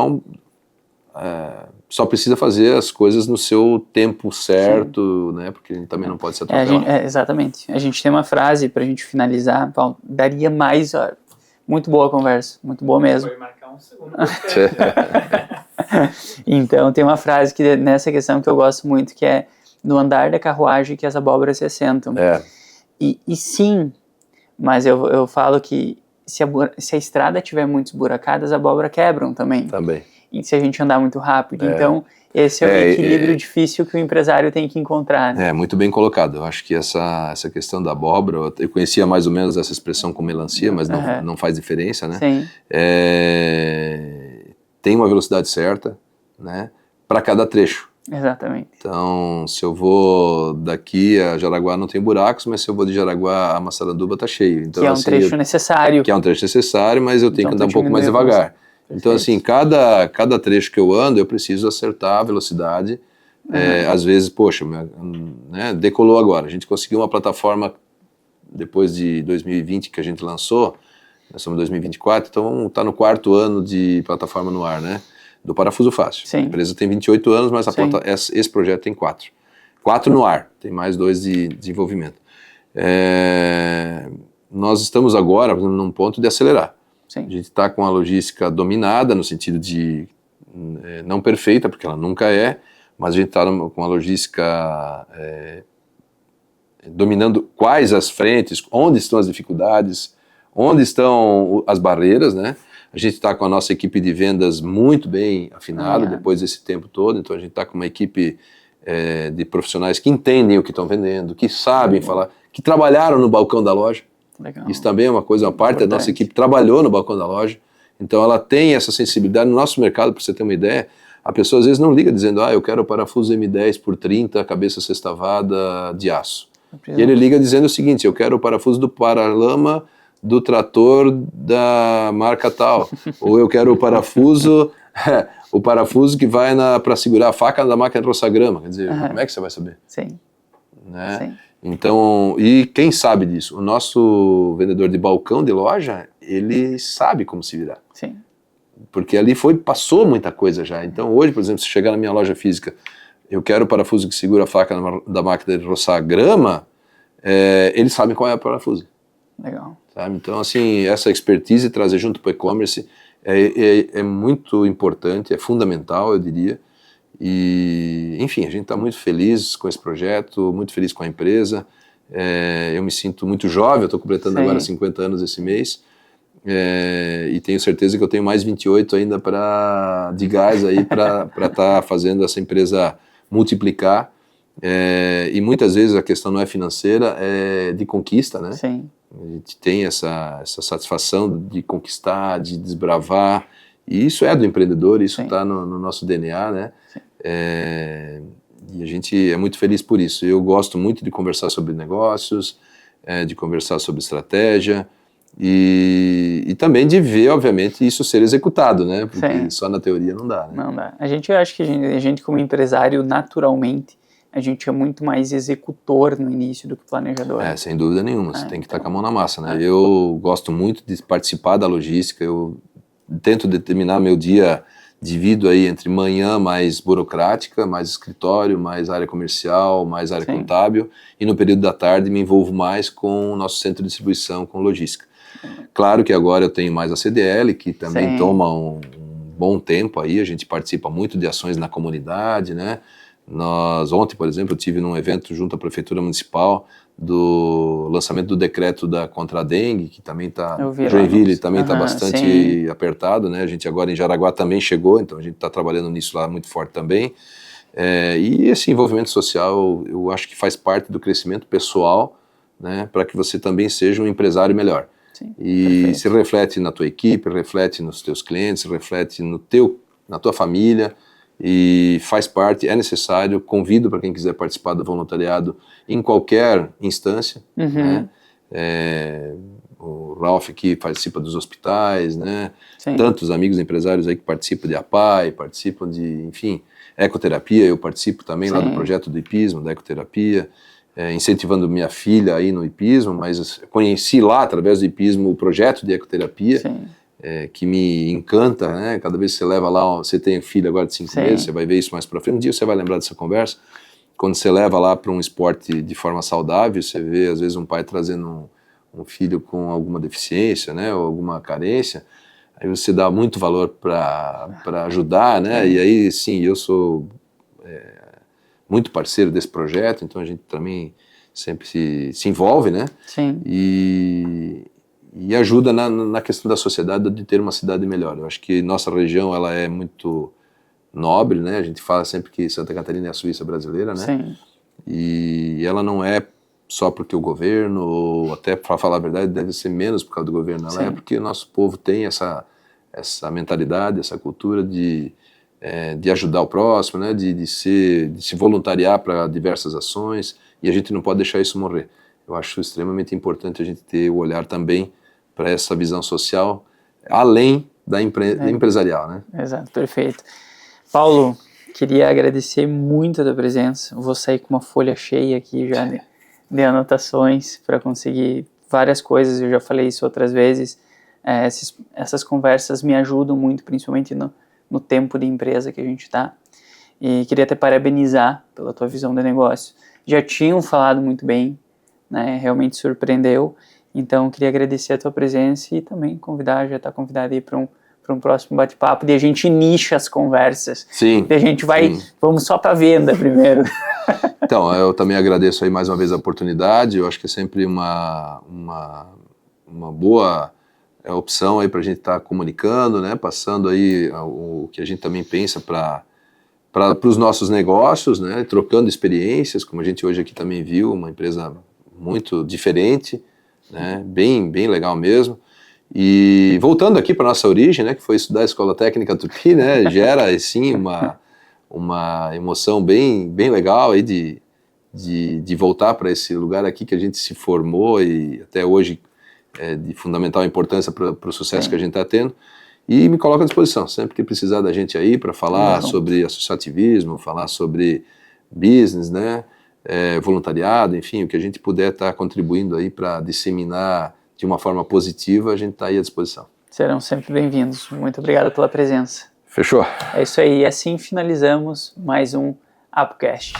Speaker 2: só precisa fazer as coisas no seu tempo certo, né? Porque a gente também não pode se atropelar.
Speaker 1: Exatamente. A gente tem uma frase para a gente finalizar, Paulo, daria mais... Muito boa a conversa, muito boa mesmo.
Speaker 3: Foi marcar um segundo.
Speaker 1: Então, tem uma frase que nessa questão que eu gosto muito, que é no andar da carruagem que as abóboras se assentam. E sim, mas eu falo que se a estrada tiver muito esburacada, as abóboras quebram também. E se a gente andar muito rápido. Então, esse é o equilíbrio difícil que o empresário tem que encontrar. Né?
Speaker 2: Muito bem colocado. Eu acho que essa questão da abóbora, eu conhecia mais ou menos essa expressão com melancia, mas não faz diferença, né?
Speaker 1: Sim.
Speaker 2: Tem uma velocidade certa, né? Para cada trecho.
Speaker 1: Exatamente.
Speaker 2: Então, se eu vou daqui a Jaraguá não tem buracos, mas se eu vou de Jaraguá a Massaranduba tá cheio. Então,
Speaker 1: que é um trecho necessário.
Speaker 2: Que é um trecho necessário, mas eu tenho que andar um pouco mais devagar. Então, assim, cada trecho que eu ando, eu preciso acertar a velocidade. Às vezes, poxa, né, decolou agora. A gente conseguiu uma plataforma, depois de 2020 que a gente lançou, nós somos em 2024, então está no 4º ano de plataforma no ar, né? Do Parafuso Fácil.
Speaker 1: Sim.
Speaker 2: A empresa tem 28 anos, mas esse projeto tem 4. 4 no ar, tem mais 2 de desenvolvimento. Nós estamos agora num ponto de acelerar.
Speaker 1: Sim.
Speaker 2: A gente está com a logística dominada, no sentido de não perfeita, porque ela nunca é, mas a gente está com a logística dominando quais as frentes, onde estão as dificuldades, onde estão as barreiras, né? A gente está com a nossa equipe de vendas muito bem afinada depois desse tempo todo, então a gente está com uma equipe de profissionais que entendem o que estão vendendo, que sabem falar, que trabalharam no balcão da loja.
Speaker 1: Legal.
Speaker 2: Isso também é uma coisa, uma parte da nossa equipe trabalhou no balcão da loja, então ela tem essa sensibilidade. No nosso mercado, para você ter uma ideia, a pessoa às vezes não liga dizendo, eu quero o parafuso M10 por 30, cabeça sextavada de aço. E ele liga dizendo o seguinte, eu quero o parafuso do paralama do trator da marca tal, ou eu quero o parafuso que vai para segurar a faca da máquina de roçar grama. Quer dizer, como é que você vai saber?
Speaker 1: Sim.
Speaker 2: Né?
Speaker 1: Sim.
Speaker 2: Então, e quem sabe disso? O nosso vendedor de balcão de loja, ele sabe como se virar.
Speaker 1: Sim.
Speaker 2: Porque ali passou muita coisa já. Então hoje, por exemplo, se chegar na minha loja física, eu quero o parafuso que segura a faca da máquina de roçar grama, eles sabem qual é o parafuso.
Speaker 1: Legal.
Speaker 2: Sabe? Então, assim, essa expertise trazer junto para o e-commerce é muito importante, é fundamental, eu diria. E, enfim, a gente está muito feliz com esse projeto, muito feliz com a empresa. Eu me sinto muito jovem, eu estou completando agora 50 anos esse mês. E tenho certeza que eu tenho mais 28 ainda de gás aí para estar fazendo essa empresa multiplicar. E muitas vezes a questão não é financeira, é de conquista, né?
Speaker 1: Sim.
Speaker 2: A gente tem essa satisfação de conquistar, de desbravar, e isso é do empreendedor, isso está no nosso DNA, né? E a gente é muito feliz por isso. Eu gosto muito de conversar sobre negócios, de conversar sobre estratégia e também de ver, obviamente, isso ser executado, né? Porque
Speaker 1: Sim.
Speaker 2: só na teoria não dá, né?
Speaker 1: Não dá. Eu acho que a gente como empresário, naturalmente, a gente é muito mais executor no início do que planejador.
Speaker 2: Sem dúvida nenhuma. Você tem que estar com a mão na massa, né? Eu gosto muito de participar da logística. Eu tento determinar meu dia, divido aí entre manhã mais burocrática, mais escritório, mais área comercial, mais área contábil, e no período da tarde me envolvo mais com o nosso centro de distribuição, com logística. Claro que agora eu tenho mais a CDL, que também toma um bom tempo aí, a gente participa muito de ações na comunidade, né? Ontem, por exemplo, eu tive num evento junto à Prefeitura Municipal do lançamento do decreto contra a dengue, que também está, Joinville também está bastante apertado, né? A gente agora em Jaraguá também chegou, então a gente está trabalhando nisso lá muito forte também. E esse envolvimento social, eu acho que faz parte do crescimento pessoal, né? Para que você também seja um empresário melhor.
Speaker 1: Sim,
Speaker 2: e
Speaker 1: perfeito.
Speaker 2: Se reflete na tua equipe, reflete nos teus clientes, reflete na tua família, e faz parte, é necessário. Convido para quem quiser participar do voluntariado em qualquer instância, né? O Ralph aqui participa dos hospitais, né? Tantos amigos empresários aí que participam de APAI, participam de, enfim, ecoterapia. Eu participo também lá do projeto do hipismo, da ecoterapia, incentivando minha filha aí no hipismo, mas conheci lá através do hipismo o projeto de ecoterapia, que me encanta, né? Cada vez que você leva lá, você tem filho agora de 5 meses, você vai ver isso mais pra frente, um dia você vai lembrar dessa conversa, quando você leva lá para um esporte de forma saudável, você vê às vezes um pai trazendo um filho com alguma deficiência, né, ou alguma carência, aí você dá muito valor para ajudar, né? E aí sim, eu sou muito parceiro desse projeto, então a gente também sempre se envolve, né? E ajuda na questão da sociedade, de ter uma cidade melhor. Eu acho que nossa região, ela é muito nobre, né? A gente fala sempre que Santa Catarina é a Suíça brasileira, né? E ela não é só porque o governo, ou até para falar a verdade, deve ser menos por causa do governo, ela é porque o nosso povo tem essa mentalidade, essa cultura de ajudar o próximo, né? de se voluntariar para diversas ações, e a gente não pode deixar isso morrer. Eu acho extremamente importante a gente ter o olhar também para essa visão social, além da empresarial, né?
Speaker 1: Exato, perfeito. Paulo, queria agradecer muito a tua presença. Vou sair com uma folha cheia aqui já de anotações para conseguir várias coisas. Eu já falei isso outras vezes. Essas conversas me ajudam muito, principalmente no tempo de empresa que a gente está. E queria te parabenizar pela tua visão de negócio. Já tinham falado muito bem, né? Realmente surpreendeu. Então, queria agradecer a tua presença e também já está convidado aí para um próximo bate-papo, e a gente nicha as conversas. E a gente vamos só para venda primeiro.
Speaker 2: Então, eu também agradeço aí mais uma vez a oportunidade. Eu acho que é sempre uma boa opção aí para a gente estar comunicando, né? Passando aí o que a gente também pensa para os nossos negócios, né? Trocando experiências, como a gente hoje aqui também viu, uma empresa muito diferente, né? Bem legal mesmo. E voltando aqui para nossa origem, né? Que foi estudar a Escola Técnica Tupi, né? Gera, sim, uma emoção bem legal aí de voltar para esse lugar aqui que a gente se formou e até hoje é de fundamental importância para o sucesso que a gente está tendo. E me coloco à disposição, sempre que precisar da gente aí para falar sobre associativismo, falar sobre business, né? Voluntariado, enfim, o que a gente puder estar contribuindo aí para disseminar de uma forma positiva, a gente está aí à disposição.
Speaker 1: Serão sempre bem-vindos. Muito obrigado pela presença.
Speaker 2: Fechou?
Speaker 1: É isso aí. E assim finalizamos mais um Apocast.